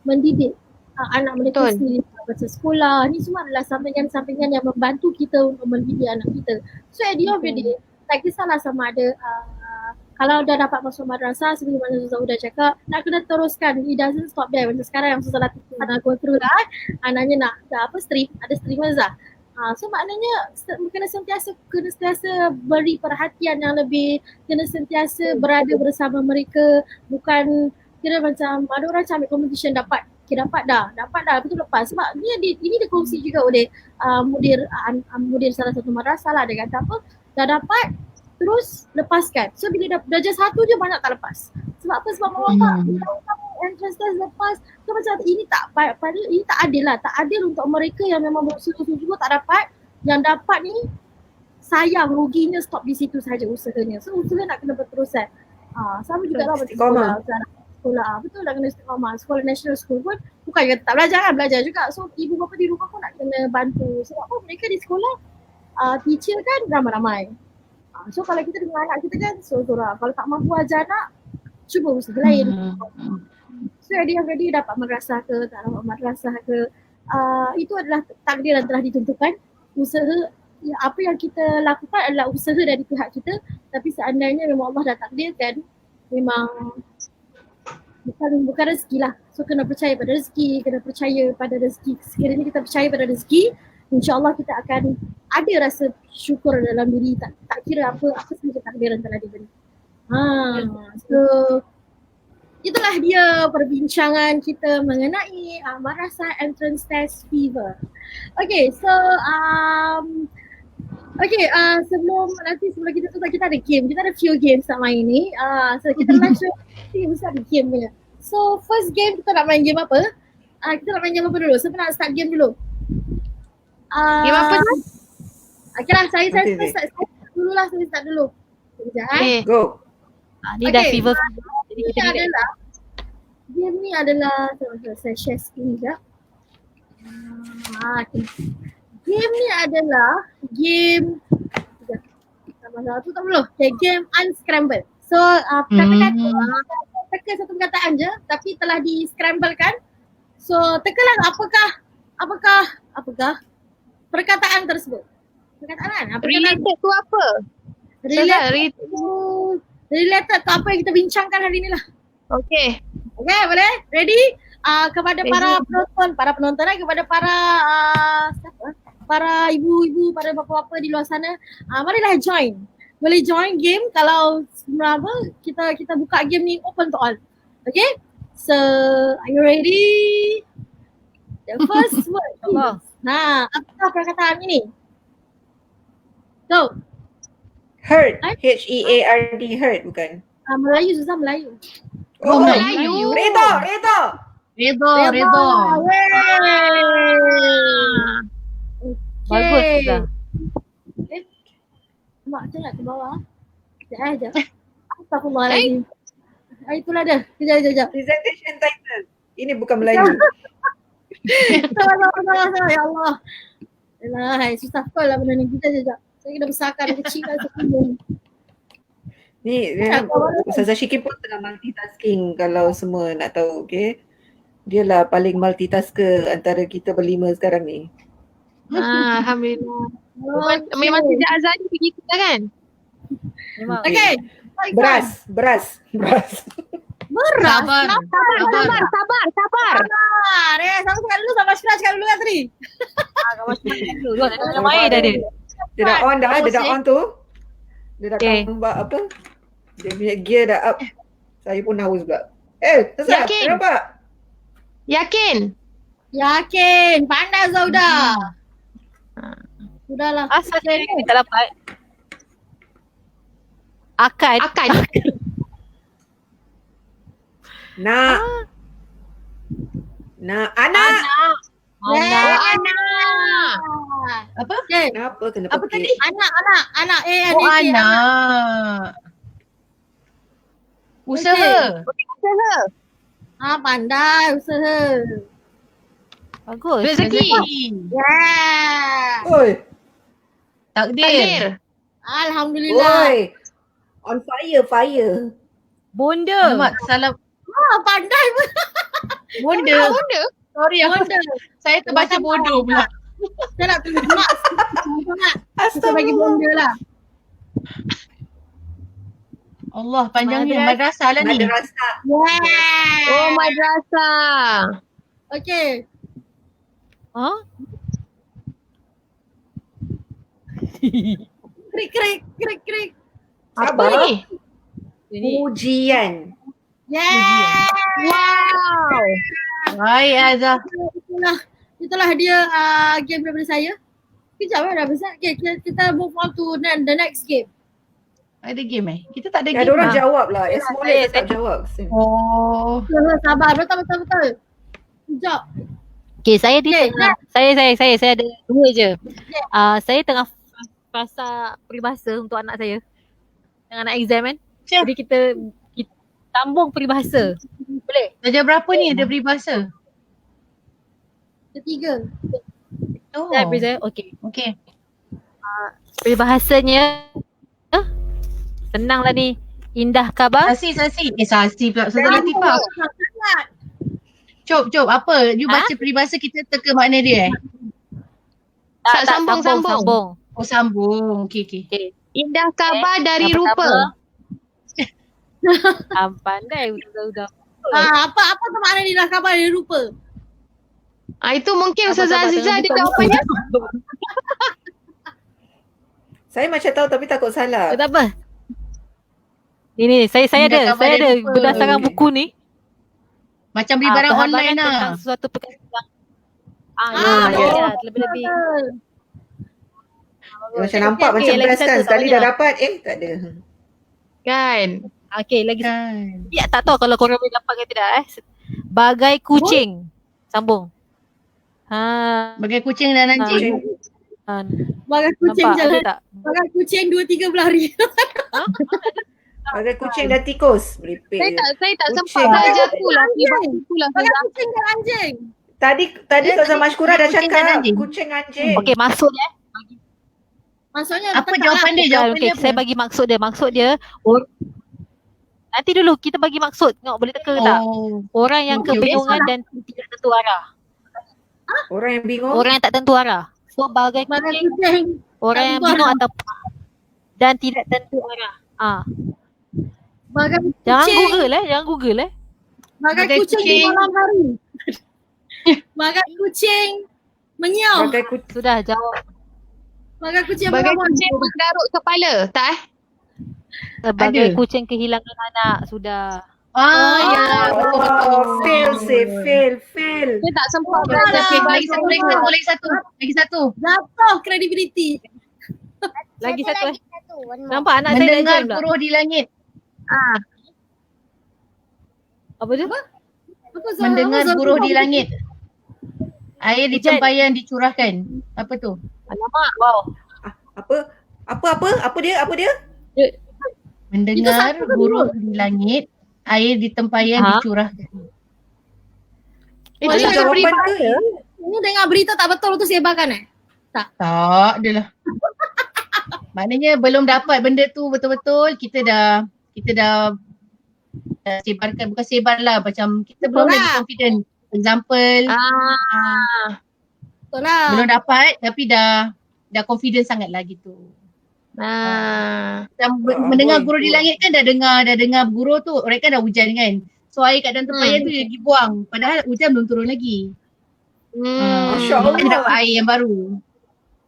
mendidik anak mereka sendiri macam sekolah. Ni semua adalah sampingan-sampingan yang membantu kita untuk mendidik anak kita. So at the end of the day, tak kisahlah sama ada kalau dah dapat masuk madrasah, seperti mana Zuzah sudah cakap, nak kena teruskan. It doesn't stop there. Macam sekarang yang Zuzah nak go through lah. Anaknya nak stream, ada streamer Zah. So maknanya kena sentiasa beri perhatian yang lebih, kena sentiasa berada bersama mereka. Bukan kira macam ada orang macam ambil competition dapat dah, betul lepas. Sebab ini dikongsi juga oleh mudir salah satu madrasah lah. Dia kata apa, dah dapat terus lepaskan. So bila darjah 1 je banyak tak lepas. Sebab apa? Sebab mak bapak entrance test lepas. So macam ini tak adil lah. Tak adil untuk mereka yang memang bersungguh-sungguh tak dapat. Yang dapat ni sayang, ruginya stop di situ saja usahanya. So usaha nak kena berterusan. Sama juga lah macam sekolah. Betul lah kena istiqamah. Sekolah national school pun bukan kata tak belajar kan, belajar juga. So ibu bapa di rumah pun nak kena bantu. Sebab apa? Mereka di sekolah teacher kan ramai-ramai. So kalau kita dengan anak kita kan sorang. Kalau tak mampu ajar anak, cuba usaha lain. So dia dapat madrasah ke, tak dapat madrasah ke, itu adalah takdir yang telah ditentukan. Usaha, apa yang kita lakukan adalah usaha dari pihak kita. Tapi seandainya memang Allah dah takdirkan, memang bukan rezeki lah. So kena percaya pada rezeki, kena percaya pada rezeki. Sekiranya kita percaya pada rezeki, insya-Allah kita akan ada rasa syukur dalam diri, tak kira apa sahaja takdir yang telah diberi. So itulah dia perbincangan kita mengenai madrasah entrance test fever. Okay, so sebelum kita tutup, kita ada game. Kita ada few games nak main ni. So kita launch mesti ada game punya. So first game kita nak main game apa? Kita nak main game apa dulu? Siapa nak start game dulu? Game apa tu? Okay lah, saya Okay. start dulu lah. Saya start dulu. Sekejap. Okay. Go. Ni dah Okay. fever. Jadi Ini kita relax. adalah game ni adalah saya share screen sekejap. Okay. Game ni adalah game sekejap. Tak masalah tu tak perlu. Okay, game unscramble. So kata-kata teka satu perkataan je tapi telah di-scramblekan. So tekalah apakah perkataan tersebut. Perkataan kan? Related tu apa? Related to apa yang kita bincangkan hari ni lah. Okay. Okay, boleh? Ready? Kepada para penonton kepada para ibu-ibu, para bapa-bapa di luar sana, marilah join. Boleh join game kalau kita buka game ni open to all. Okay? So, are you ready? The first word is, apakah perkataan ini? Go. Hurt. H-E-A-R-D. Hurt bukan? Melayu, susah Melayu. Oh, Melayu. Redha. Redha. Bagus sudah. Mak macam nak ke bawah. Sekejap. Astaghfirullahaladzim. Itulah dia. Kejap. Presentation title. Ini bukan Melayu. Salah. Ya Allah. Yalah, susah kau lah benda ni. Kejap. Saya kena besarkan, kecilkan sebelum. Ni Ustazah Syiki pun tengah multitasking kalau semua nak tahu, okay? Dia lah paling multitasker antara kita berlima sekarang ni. Alhamdulillah. Memang sejak azan pergi kita kan? Memang. Okay. Beras. Beras. Sabar. Sabar. Sama sekali dulu, sama sekali dulu kan tadi. Dulu nak minum air dah dia. Dia dah on dah, dia dah on tu. Dia dah Okay. tambah apa? Dia punya gear dah up. Saya pun haus pula. Ustazah, Yakin? kenapa? Yakin. Pandai Zauda. Sudahlah. Asal saya ni tak dapat. Akan. Nak. Anak. Anak. Apa? Okay. Kenapa kena Apa pakai? tadi? Anak. Oh, A-N-A-K. anak. Usaha. Pandai usaha. Bagus. Rezeki. Yeah. Oi. Takdir. Alhamdulillah. Oi. On fire. Bonda. Alamak, salah. Pandai pun. Bonda. Sorry, Wonder. saya terbaca bodoh pula. Saya nak tulis mak. Kita bagi bonda lah. Allah, panjangnya madrasah lah ni. Madrasah. Yeah. Oh, madrasah. Okay. Ha? Krik. Apa Sabar. ni? Ini. Ujian. Yeah. Wow. Hai Azah. Itulah dia game daripada saya. Kejap dah besar. Okay, kita move on to the next game. Ada game Kita tak ada Ada game. orang jawab lah. Esmoleh tak jawab. Oh. Sabar, betul. Kejap. Okay, saya saya ada dua je. Saya tengah fasa peribahasa untuk anak saya. Dengan anak exam kan. Cik. Jadi kita sambung peribahasa. Boleh? Darjah berapa ni ada peribahasa? Ketiga. Oh. Okay. Okey. Peribahasanya senang lah ni. Indah khabar. Sasi. Sasi pula. Ustazah Latifah. Cop. Apa? You baca peribahasa kita teka makna dia Sambung. Oh, sambung. Okey. Indah khabar dari Yang rupa. pertama, pandai udah. Apa tu makna dia dah khabar dia lupa. Itu mungkin Sabar, Ustazah sabar, Azizah tengah ada buka jawapannya. Saya macam tahu tapi takut salah. Tak apa. Ni saya Ni dah ada. khabar Saya dia ada lupa. berdasarkan buku ni. Macam beli barang Perhabaran online lah. tentang suatu perkara yang ya. lebih-lebih. Macam nampak Okey, macam lagi best satu, kan. tak Sekali banyak. dah dapat, tak ada. Kan. Okey, lagi Kan. ya, tak tahu kalau korang boleh dapat ke tidak Bagai kucing. Sambung. Bagai kucing dan anjing. Bagai kucing Nampak ada jalan. tak? Bagai kucing 2-3 berlari. Bagai kucing dan tikus. Meripik Saya je. tak sempat Kucing. belajar tu lah. Anjing. Itulah Bagai Ustazah. kucing dan anjing. Tadi Ustazah Mashkura dah kucing dan cakap anjing. kucing anjing. Okey, maksud dia. Maksudnya Apa tetap jawapan dia? Jawapan Okey, dia apa? saya bagi maksud dia. Maksud dia nanti dulu kita bagi maksud. Tengok boleh teka ke tak? Oh. Orang yang Okey, kebingungan dan tidak tentu arah. Orang yang bingung. Orang yang tak tentu arah. So bagai Bagai kucing, kucing. orang tak yang tentu bingung arah. atau dan tidak tentu arah. Bagai Jangan kucing. Google jangan Google Bagai Bagai kucing di kucing. malam hari. Bagai kucing menyiau. Bagai kucing. Sudah jawab. Bagai kucing Bagai melawan. kucing menggaruk kepala. Tak Sebagai Ada. kucing kehilangan anak. Sudah. Ya. Oh, fail safe, fail. Saya tak sempat Okey, belajar. lagi satu. Jatuh kredibiliti. Lagi satu Nampak anak saya dah Mendengar join pula. buruh di langit. Apa dia? Mendengar buruh di langit. Air di Hujan. tempayan dicurahkan. Apa tu? Alamak. Wow. Apa dia? Mendengar buruh di langit. Air di tempayan dicurahkan. Itu Ada saya jawapan peribahasa. ke? Ini dengar berita tak betul tu sebarkan Tak adalah. Maknanya belum dapat benda tu betul-betul, kita dah sebarkan, bukan sebar lah, macam kita belum lagi confident. Example, Betul lah. belum dapat tapi dah confident sangat lah gitu. Macam mendengar buruh di langit kan dah dengar buruh tu, orang kan dah hujan kan. So air kat dalam tempayan tu dia dibuang, padahal hujan belum turun lagi. Masya Allah. Dia dapat air yang baru.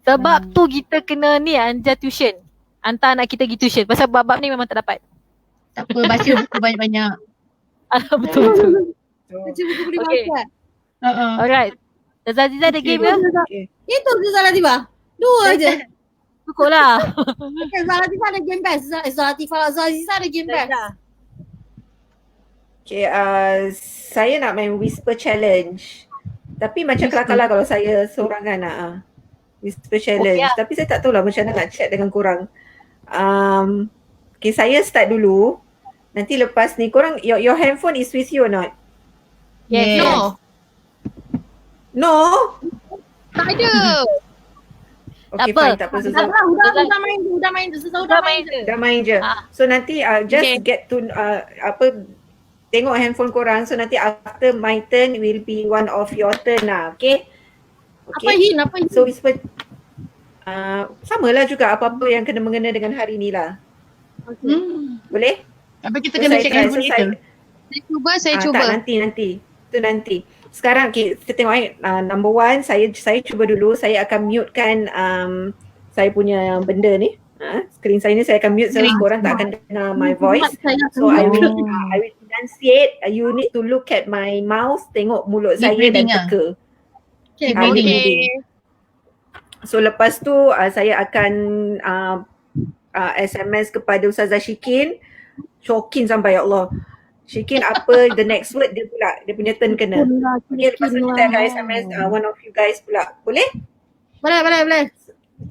Sebab tu kita kena ni anjar tuition. Hantar anak kita pergi tuition. Pasal bab-bab ni memang tak dapat. Tak apa, baca buku banyak-banyak. Betul-betul. Baca buku beli Okay. makan. Alright. Ustazah Aziza ada game ke? Itu je Zah Latifah. Dua je. Cukup lah. Okay, Zah Latifah ada game best. Zah Latifah, Zah Aziza ada game best. Okay, saya nak main whisper challenge. Tapi macam kelakar lah kalau saya seorangan nak whisper challenge. Okay, Tapi saya tak tahu lah macam mana nak chat dengan korang. Okay, saya start dulu. Nanti lepas ni korang, your handphone is with you or not? Yes. No. No? Tak ada. Okay, apa. fine, tak apa. Dah main je. Dah main je. Dah main je. So nanti just get to tengok handphone korang. So nanti after my turn will be one of your turn lah. Okay? Apa hin? So whisper sama lah juga apa-apa yang kena mengena dengan hari ni lah. Boleh? Apa kita So, kena saya check try. handphone So, kita? Saya cuba. Tak, nanti. Itu nanti. Sekarang kita tengok number one, saya cuba dulu. Saya akan mutekan saya punya benda ni. Screen saya ni saya akan mute so korang tak akan dengar my voice. So I will enunciate. You need to look at my mouth, tengok mulut Keep saya breathing dan teka. Okay, Keep Okay. So lepas tu saya akan SMS kepada Ustazah Shikin. Shokin sampai, ya Allah. Shikin apa the next word dia pula. Dia punya turn kena. Okay, lepas tu kita akan SMS one of you guys pula. Boleh? Boleh.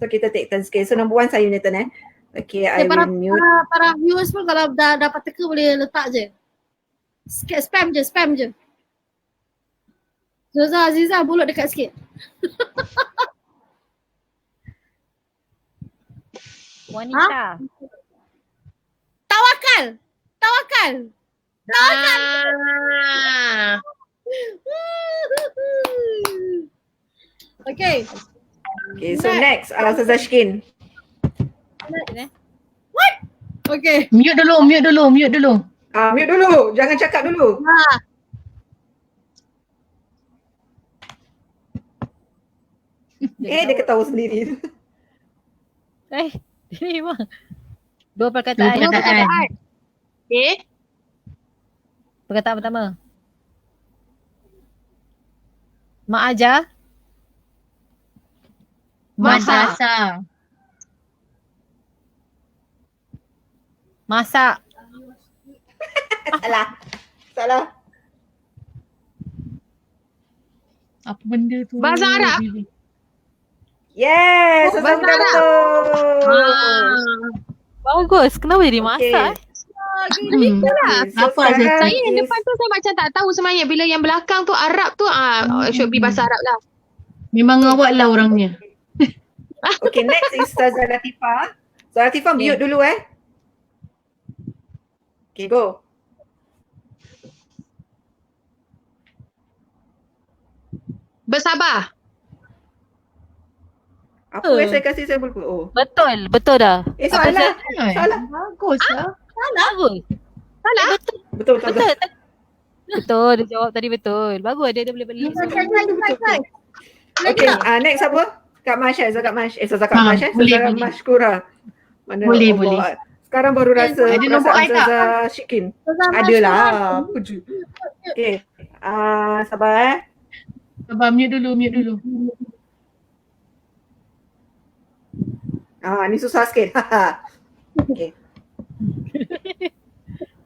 So kita take turns. Okay, so number one saya punya turn Okay, I para, will mute. para viewers pun kalau dah dapat teka boleh letak je. Spam je. Zah Aziza mulut dekat sikit. Wanita. Tawakal. Okay. Okay, so next Ustazah Shikin. Okay. Mute dulu. Mute dulu. Jangan cakap dulu. Dia ketawa sendiri. Ini memang dua Dua perkataan. perkataan. Okay. Perkataan pertama. Mak ajar. Madrasah. Masak. Salah. Apa benda tu? Bahasa Arab. Yes, Ustazah bahasa Huda Arab. betul. Bagus. Kenapa jadi masak? Apa Saya yang depan tu saya macam tak tahu sebenarnya. Bila yang belakang tu Arab tu should be bahasa Arab lah. Memang awak lah orangnya. Okay, next is Ustazah Latifah. Ustazah Latifah mute dulu Okay, go. Bersabar. Apa yang saya kasih saya lupa? Oh. Betul. Betul dah. Salah. Salah. Bagus lah. Bagus. Salah. Betul. Betul. Dia jawab tadi betul. Bagus. Dia boleh beli. Okay, next apa? Kak Mash, Kak Mash. Kak Mash, boleh. Mashkura. Mana Boleh. Sekarang baru rasa Ada nombor perasaan I tak? Ustazah Shikin. Adalah. Puju. Okay. Sabar Sabar, mute dulu. Ni susah sikit. Okay.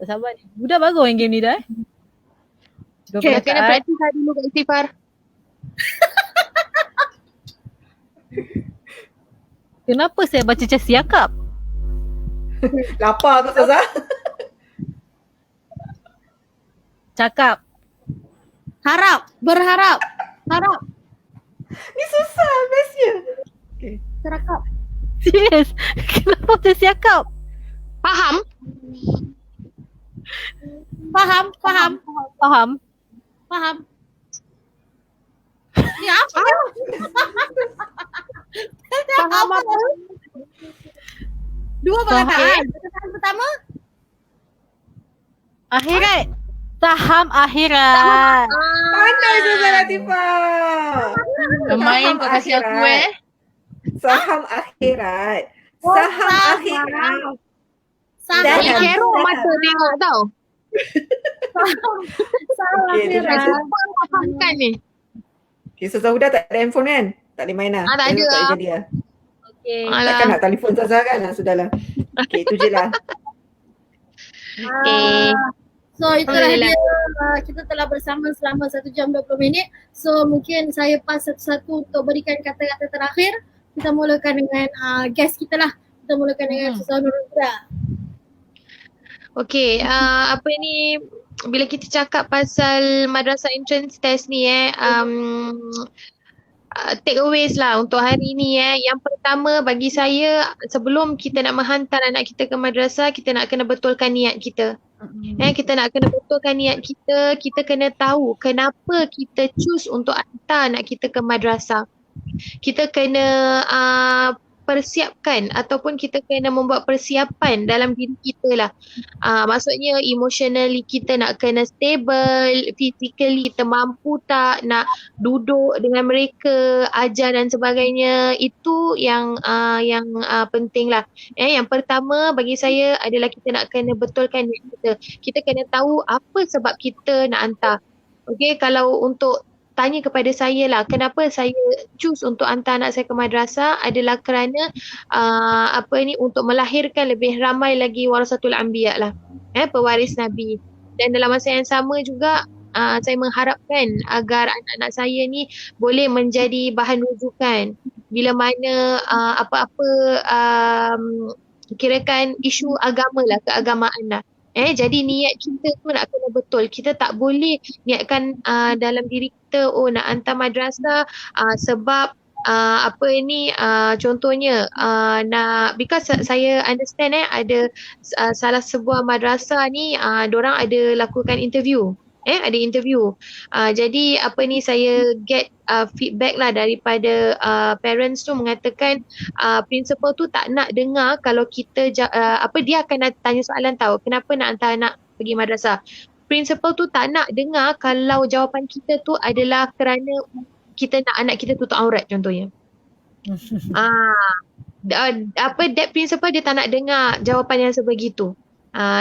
Sabar ni. Budak bagus main game ni dah. Dua Okay, kena perkataan. praktis dulu Kak Istighfar. Kenapa saya baca macam siakap? Lapar tu Ustazah. Cakap. Berharap. Ni susah bestnya. Serakap. Serius. Kenapa macam siakap? Faham? Faham. Ya, apa? Faham apa? Dua perkataan. Perkataan pertama, Akhirat. Saham akhirat. Pandai Ustazah Latifah. Main kau kasih aku Saham akhirat. Saham akhirat. saham Ni kerok mata tengok tau. Okay, akhirat. Cuba fahamkan ni. Okay, Ustazah Huda tak ada handphone kan? Tak boleh main lah. Tak ada Tak lah. jadi lah. Okay. Takkan nak telefon Ustazah kan? Sudahlah. Okay, itu je lah. Okay. So itulah Alhamdulillah. dia, kita telah bersama selama 1 jam 20 minit. So mungkin saya pass satu-satu untuk berikan kata-kata terakhir. Kita mulakan dengan guest kita lah. Kita mulakan dengan Ustazah Nurul Huda. Okay, apa ni, bila kita cakap pasal madrasah entrance test ni takeaways lah untuk hari ni Yang pertama bagi saya, sebelum kita nak menghantar anak kita ke madrasah, kita nak kena betulkan niat kita. Kita nak kena betulkan niat kita, kita kena tahu kenapa kita choose untuk hantar anak kita ke madrasah. Kita kena persiapkan ataupun kita kena membuat persiapan dalam diri kita lah. Maksudnya emotionally kita nak kena stable, physically kita mampu tak nak duduk dengan mereka, ajar dan sebagainya. Itu yang penting lah. Yang pertama bagi saya adalah kita nak kena betulkan niat kita. Kita kena tahu apa sebab kita nak hantar. Okay, kalau untuk tanya kepada saya lah, kenapa saya choose untuk hantar anak saya ke madrasah adalah kerana untuk melahirkan lebih ramai lagi warasatul anbiya lah, pewaris Nabi. Dan dalam masa yang sama juga saya mengharapkan agar anak-anak saya ni boleh menjadi bahan rujukan bila mana apa-apa kirakan isu agama lah, keagamaan lah. Jadi niat kita tu nak kena betul. Kita tak boleh niatkan dalam diri kita nak hantar madrasah sebab contohnya nak, because saya understand ada salah sebuah madrasah ni diorang ada lakukan interview. Ada interview. Jadi saya get feedback lah daripada parents tu mengatakan principal tu tak nak dengar kalau kita dia akan tanya soalan tahu kenapa nak hantar anak pergi madrasah. Principal tu tak nak dengar kalau jawapan kita tu adalah kerana kita nak anak kita tutup aurat contohnya. That principal dia tak nak dengar jawapan yang sebegitu.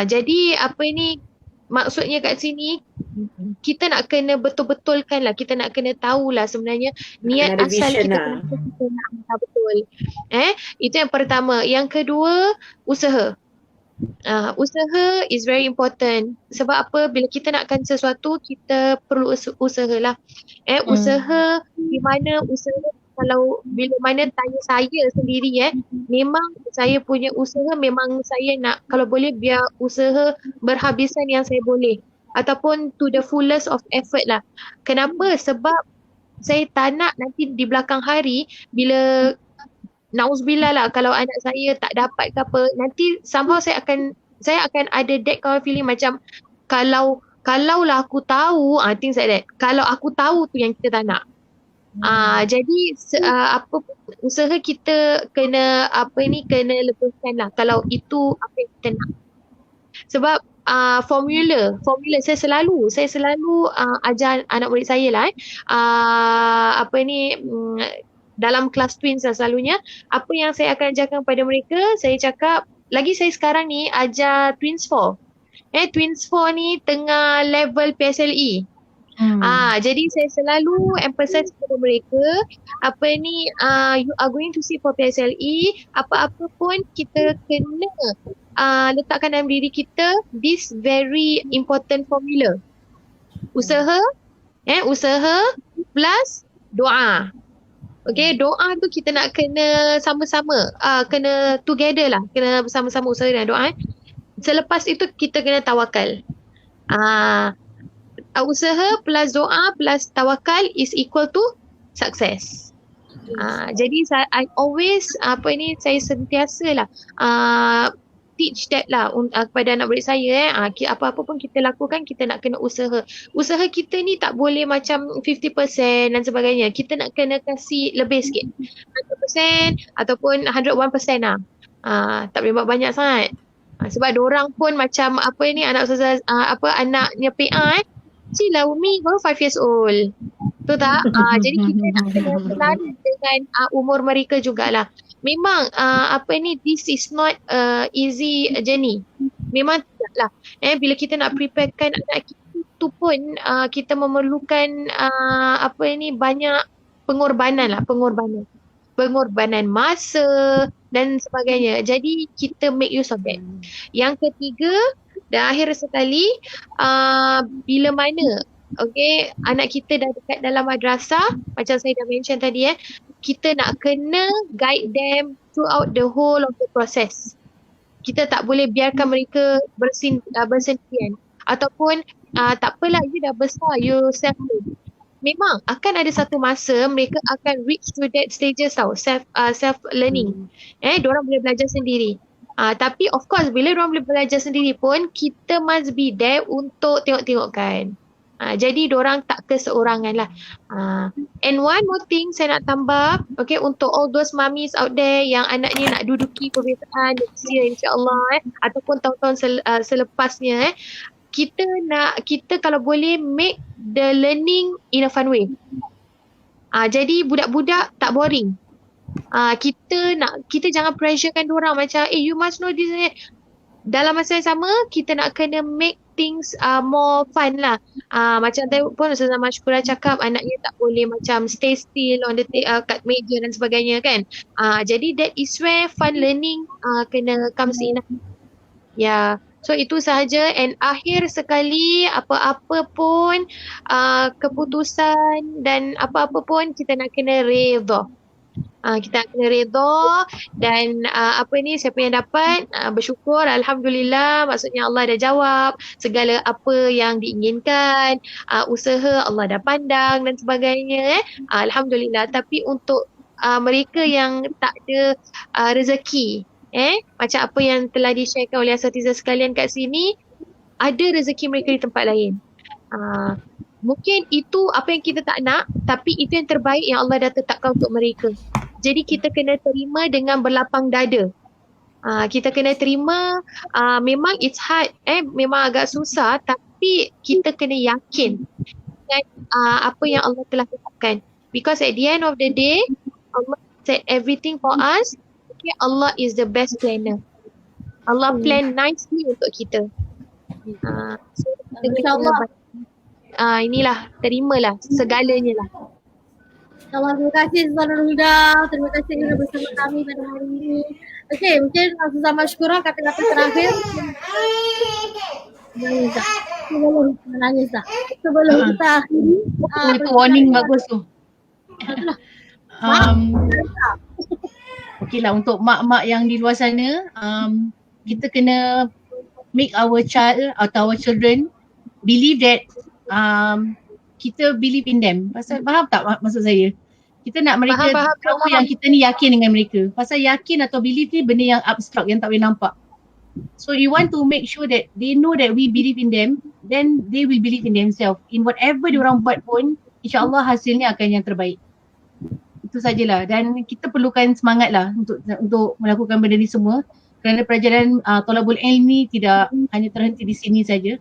Jadi maksudnya kat sini kita nak kena betul-betulkan lah, kita nak kena tahulah sebenarnya niat ada asal vision kita lah. kita nak hantar betul. Itu yang pertama. Yang kedua, usaha. Usaha is very important. Sebab apa? Bila kita nakkan sesuatu, kita perlu usahalah. Usaha di mana usaha, kalau bila mana tanya saya sendiri memang saya punya usaha, memang saya nak kalau boleh biar usaha berhabisan yang saya boleh, ataupun to the fullest of effort lah. Kenapa? Sebab saya tak nak nanti di belakang hari bila nauzubillah lah kalau anak saya tak dapat ke apa, nanti somehow saya akan ada that kind of feeling macam kalau lah aku tahu, things like that. Kalau aku tahu tu yang kita tak nak. Jadi usaha kita kena kena lepaskan lah kalau itu apa yang kita nak. Sebab formula saya selalu ajar anak murid saya lah dalam kelas twins lah selalunya. Apa yang saya akan ajarkan pada mereka, saya cakap, lagi saya sekarang ni ajar twins 4. Twins 4 ni tengah level PSLE. Jadi saya selalu emphasize kepada mereka you are going to sit for PSLE, apa-apa pun kita kena letakkan dalam diri kita this very important formula. Usaha plus doa. Okay, doa tu kita nak kena sama-sama, kena together lah, kena bersama-sama usaha dan doa. Selepas itu kita kena tawakal. Usaha plus doa plus tawakal is equal to success. Jadi I always saya sentiasa lah teach that lah kepada anak murid saya. Apa-apa pun kita lakukan, kita nak kena usaha. Usaha kita ni tak boleh macam 50% dan sebagainya. Kita nak kena kasih lebih sikit, 100% ataupun 101% lah. Tak boleh buat banyak sangat. Sebab diorang pun macam anak ustazah, anaknya PA Cila Umi baru 5 years old. Betul tak? Jadi kita nak kena selari dengan umur mereka jugalah. Memang this is not easy journey. Memang tidaklah. Bila kita nak preparekan anak kita tu pun kita memerlukan banyak pengorbanan lah, pengorbanan masa dan sebagainya. Jadi kita make use of that. Yang ketiga dan akhir sekali, bila mana anak kita dah dekat dalam madrasah, macam saya dah mention tadi, kita nak kena guide them throughout the whole of the process. Kita tak boleh biarkan mereka bersendirian ataupun tak apalah, you dah besar, you self-made. Memang akan ada satu masa mereka akan reach to that stages tau, self learning. Diorang boleh belajar sendiri. Tapi of course bila diorang boleh belajar sendiri pun, kita must be there untuk tengok-tengokkan. Jadi diorang tak keseorangan lah. And one more thing saya nak tambah, untuk all those mummies out there yang anaknya nak duduki pemberitaan next year insyaAllah ataupun tahun-tahun selepasnya, kita kalau boleh make the learning in a fun way. Jadi budak-budak tak boring. Kita jangan pressurekan diorang macam you must know this. Dalam masa yang sama kita nak kena make things more fun lah. Macam tadi pun Ustazah Mashkura cakap anaknya tak boleh macam stay still on the kat meja dan sebagainya kan. Jadi that is where fun learning kena comes in. So itu sahaja. And akhir sekali, apa-apa pun keputusan dan apa-apa pun kita nak kena redha. Kita kena redha dan siapa yang dapat bersyukur, alhamdulillah, maksudnya Allah dah jawab segala apa yang diinginkan, usaha Allah dah pandang dan sebagainya, alhamdulillah. Tapi untuk mereka yang tak ada rezeki, macam apa yang telah di-sharekan oleh asatidzah sekalian kat sini, ada rezeki mereka di tempat lain. Mungkin itu apa yang kita tak nak, tapi itu yang terbaik yang Allah dah tetapkan untuk mereka. Jadi kita kena terima dengan berlapang dada. Kita kena terima, memang it's hard, memang agak susah, tapi kita kena yakin dengan apa yang Allah telah tetapkan. Because at the end of the day, Allah set everything for us. Okay, Allah is the best planner. Allah plan nicely untuk kita. So kita InsyaAllah. kena inilah, terimalah segalanya lah. InsyaAllah, terima kasih Ustazah Huda. Terima kasih kerana bersama kami pada hari ini. Okey, mungkin Ustazah Mashkura kata-kata terakhir. Menangis tak? Sebelum menangis tak? Sebelum kita akhiri. Itu warning bagus tu. Okey lah, untuk mak-mak yang di luar sana, kita kena make our child atau our children believe that kita believe in them. Pasal faham tak maksud saya? Kita nak mereka tahu yang kita ni yakin dengan mereka. Pasal yakin atau believe ni benda yang abstrak, yang tak boleh nampak. So you want to make sure that they know that we believe in them, then they will believe in themselves. In whatever diorang buat pun, insyaAllah hasilnya akan yang terbaik. Itu sajalah, dan kita perlukan semangat lah untuk melakukan benda ni semua, kerana pelajaran Thalabul Ilm ni tidak hanya terhenti di sini saja.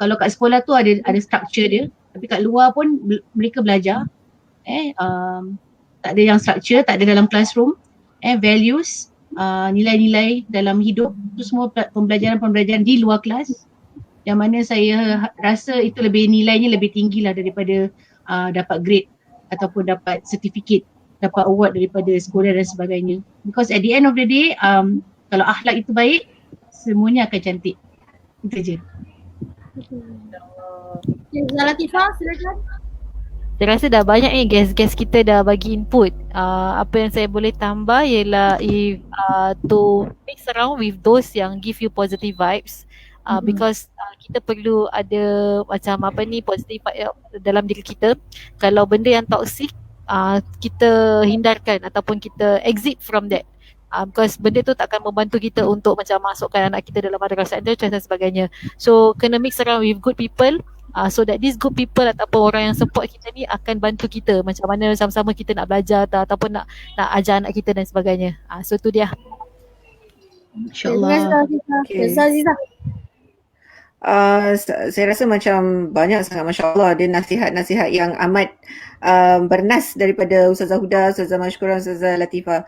Kalau kat sekolah tu ada structure dia, tapi kat luar pun mereka belajar. Tak ada yang structure, tak ada dalam classroom. Values, nilai-nilai dalam hidup, itu semua pembelajaran di luar kelas, yang mana saya rasa itu nilainya lebih tinggi lah daripada dapat grade ataupun dapat sertifikat, dapat award daripada sekolah dan sebagainya. Because at the end of the day, kalau akhlak itu baik, semuanya akan cantik. Itu je. Ustazah Latifah, silakan. Saya rasa dah banyak ni guest-guest kita dah bagi input. Apa yang saya boleh tambah ialah to mix around with those yang give you positive vibes. Because kita perlu ada macam positive vibe dalam diri kita. Kalau benda yang toxic, kita hindarkan ataupun kita exit from that. Because benda tu takkan membantu kita untuk macam masukkan anak kita dalam madrasah dan sebagainya. So kena mix around with good people. So that these good people ataupun orang yang support kita ni akan bantu kita macam mana sama-sama kita nak belajar ataupun nak ajar anak kita dan sebagainya. So tu dia. InsyaAllah. Okay. Ustazah Azizah. Saya rasa macam banyak sangat, Masya Allah, ada nasihat-nasihat yang amat bernas daripada Ustazah Huda, Ustazah Mashkura, Ustazah Latifah.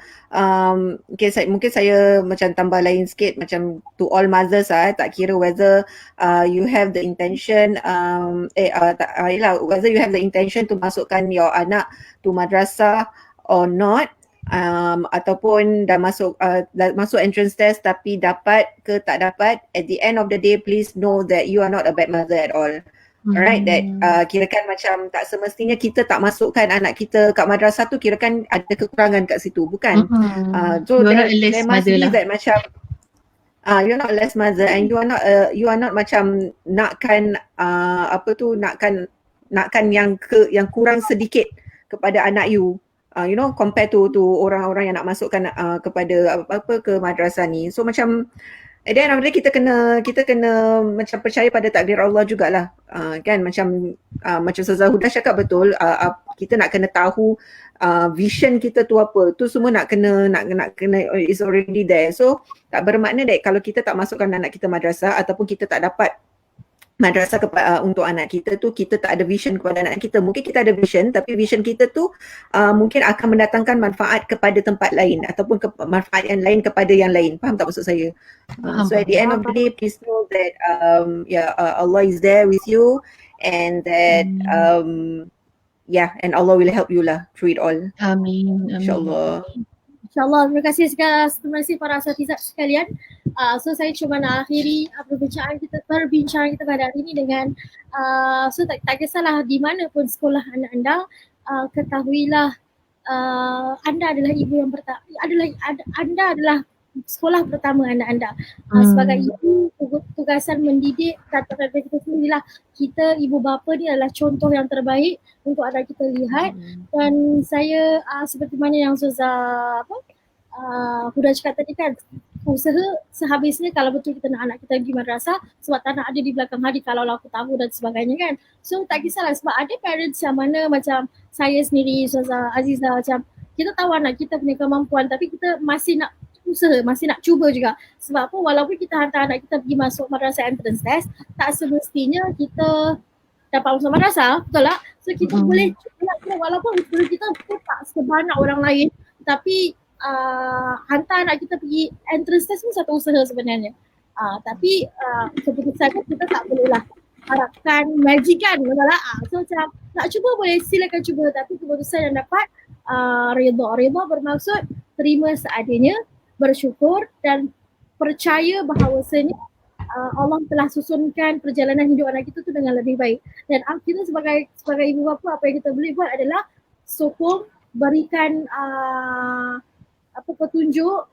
Mungkin saya macam tambah lain sikit, macam to all mothers, tak kira whether you have the intention whether you have the intention to masukkan your anak to madrasah or not, ataupun dah masuk entrance test tapi dapat ke tak dapat, at the end of the day please know that you are not a bad mother at all. Alright, that kirakan macam tak semestinya kita tak masukkan anak kita kat madrasah tu kirakan ada kekurangan kat situ, bukan? So there must be that macam you're not a less mother and you are not macam nakkan nakkan yang kurang sedikit kepada anak you. Compare to orang-orang yang nak masukkan kepada ke madrasah ni. So macam at the end of the day kita kena macam percaya pada takdir Allah jugalah. Kan macam Ustazah Huda cakap betul, kita nak kena tahu vision kita tu apa. Tu semua nak kena is already there. So tak bermakna that kalau kita tak masukkan anak kita madrasah ataupun kita tak dapat madrasah untuk anak kita tu, kita tak ada vision kepada anak kita. Mungkin kita ada vision, tapi vision kita tu mungkin akan mendatangkan manfaat kepada tempat lain ataupun manfaat yang lain kepada yang lain. Faham tak maksud saya? So at the end of the day, please know that Allah is there with you, and that and Allah will help you lah through it all. Amin. InsyaAllah. InsyaAllah. Terima kasih para asatizah sekalian. So saya cuma nak akhiri perbincangan kita pada hari ini dengan so tak kisahlah di mana pun sekolah anak anda, ketahuilah anda adalah ibu yang pertama, anda adalah sekolah pertama anak anda. Sebagai ibu, tugasan mendidik, kata-kata kita sendirilah, kita ibu bapa ni adalah contoh yang terbaik untuk anak kita lihat. Dan saya seperti mana yang Ustazah Huda cakap tadi kan, usaha sehabisnya kalau betul kita nak anak kita pergi madrasah, sebab tak nak ada di belakang hari kalau aku tahu dan sebagainya kan. So tak kisahlah, sebab ada parents yang mana macam saya sendiri, Ustazah Azizah, macam kita tahu anak kita punya kemampuan tapi kita masih nak usaha, masih nak cuba juga. Sebab apa, walaupun kita hantar anak kita pergi masuk madrasah entrance test, tak semestinya kita dapat masuk madrasah, betul tak? So kita boleh cuba walaupun usaha kita tak sebanyak orang lain, tapi hantar anak kita pergi entrance test pun satu usaha sebenarnya. Tapi keputusan kita tak bolehlah harapkan magikan, betul tak? So macam nak cuba boleh, silakan cuba, tapi keputusan yang dapat redha. Redha bermaksud terima seadanya, bersyukur dan percaya bahawasanya Allah telah susunkan perjalanan hidup anak kita tu dengan lebih baik. Dan kita sebagai ibu bapa, apa yang kita boleh buat adalah sokong, berikan petunjuk,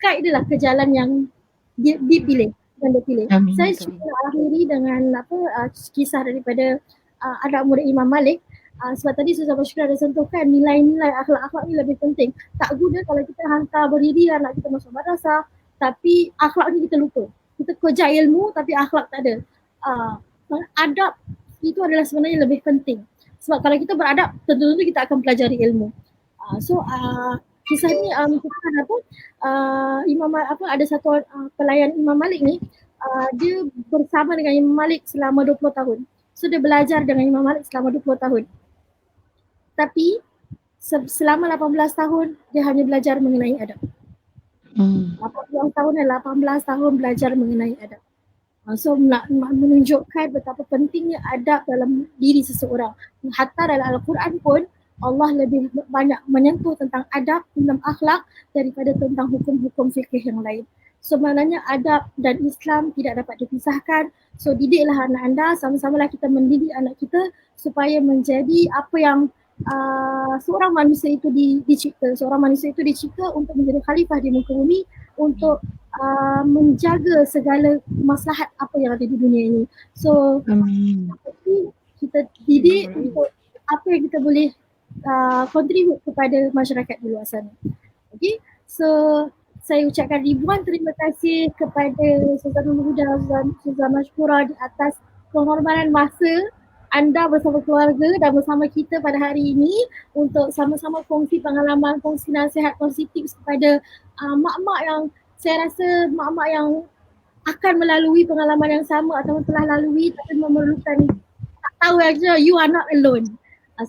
guide dia lah ke jalan yang dipilih dan dipilih. Saya cuba akhiri dengan kisah daripada anak murid Imam Malik. Sebab tadi Ustazah Bashira ada sentuhkan nilai-nilai akhlak ni lebih penting. Tak guna kalau kita hantar berdiri anak kita masuk madrasah tapi akhlak ni kita lupa. Kita kejar ilmu tapi akhlak tak ada. Adab itu adalah sebenarnya lebih penting. Sebab kalau kita beradab, tentu-tentu kita akan pelajari ilmu. Kisah ni ada satu pelayan Imam Malik ni, dia bersama dengan Imam Malik selama 20 tahun. So dia belajar dengan Imam Malik selama 20 tahun. Tapi selama 18 tahun dia hanya belajar mengenai adab. 18 tahun dan 18 tahun belajar mengenai adab. So menunjukkan betapa pentingnya adab dalam diri seseorang. Hatta dalam Al-Quran pun Allah lebih banyak menyentuh tentang adab, tentang akhlak daripada tentang hukum-hukum fikih yang lain. So maknanya adab dan Islam tidak dapat dipisahkan. So didiklah anak anda, sama-samalah kita mendidik anak kita supaya menjadi apa yang seorang manusia itu dicipta. Seorang manusia itu dicipta untuk menjadi khalifah di muka bumi, untuk menjaga segala maslahat apa yang ada di dunia ini. So kita didik untuk apa yang kita boleh contribute kepada masyarakat di luar sana. Okay, so saya ucapkan ribuan terima kasih kepada Ustazah Nur Huda, Ustazah Mashkura di atas pengorbanan masa anda bersama keluarga dan bersama kita pada hari ini untuk sama-sama kongsi pengalaman, kongsi nasihat, kongsi tips kepada mak-mak yang saya rasa mak-mak yang akan melalui pengalaman yang sama atau telah lalui tapi memerlukan, tak tahu aja, you are not alone.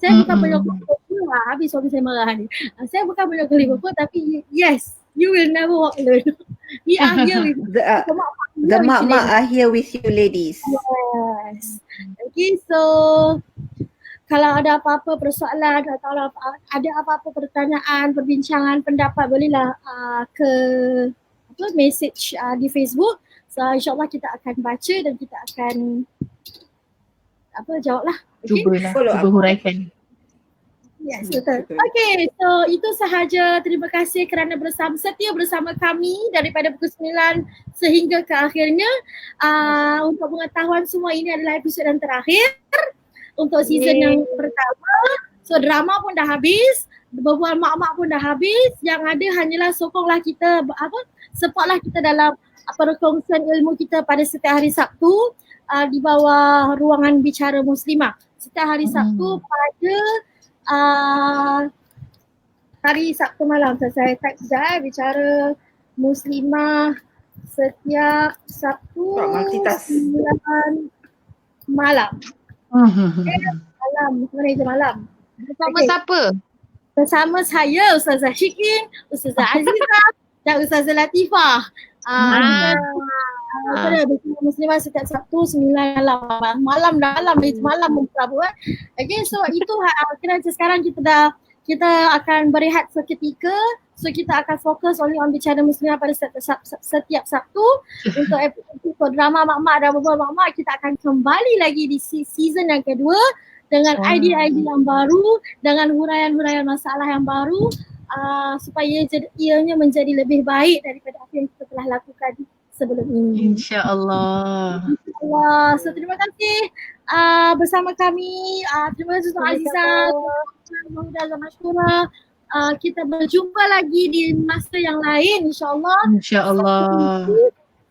Saya bukan penyokong Liverpool, habis suami saya marah ni. Saya bukan penyokong Liverpool tapi yes, you will never walk alone. We are here with the mak-mak are here with you ladies. Yes. Okay, so kalau ada apa-apa persoalan atau ada apa-apa pertanyaan, perbincangan, pendapat, bolehlah ke message di Facebook. So insyaAllah kita akan baca dan kita akan jawablah. Okay? Cuba huraikan. Yes, betul. Okay, so itu sahaja. Terima kasih kerana setia bersama kami daripada pukul 9 sehingga ke akhirnya. Untuk pengetahuan semua, ini adalah episod yang terakhir untuk season yang pertama. So drama pun dah habis, berbual mak-mak pun dah habis. Yang ada hanyalah sokonglah kita, supportlah kita dalam perkongsian ilmu kita pada setiap hari Sabtu di bawah ruangan bicara Muslimah. Setiap hari Sabtu pada hari Sabtu malam. Saya type sekejap, bicara Muslimah setiap Sabtu 9 malam. Malam, sebenarnya malam. Bersama siapa? Bersama saya, Ustazah Syikin, Ustazah Azizah dan Ustazah Latifah. Bersama Muslimah setiap Sabtu 9 malam dalam malam memperabot. Okay, so itu kira sekarang kita akan berehat seketika. So kita akan fokus only on bicara Muslimah pada setiap Sabtu. Untuk episod drama mak-mak dan berbual mak-mak, kita akan kembali lagi di season yang kedua dengan idea-idea yang baru, dengan huraian-huraian masalah yang baru, supaya ianya menjadi lebih baik daripada apa yang kita telah lakukan sebelum ini. InsyaAllah. InsyaAllah. So terima kasih bersama kami. Terima kasih Ustazah Azizah, Ustazah Mashkura. Kita berjumpa lagi di masa yang lain, insyaAllah. InsyaAllah.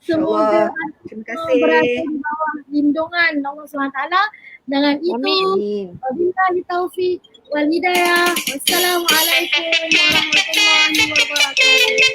Semoga terima kasih. berada di bawah lindungan Allah SWT. Dengan itu, wabillahi taufiq wal hidayah. Wassalamualaikum warahmatullahi wabarakatuh.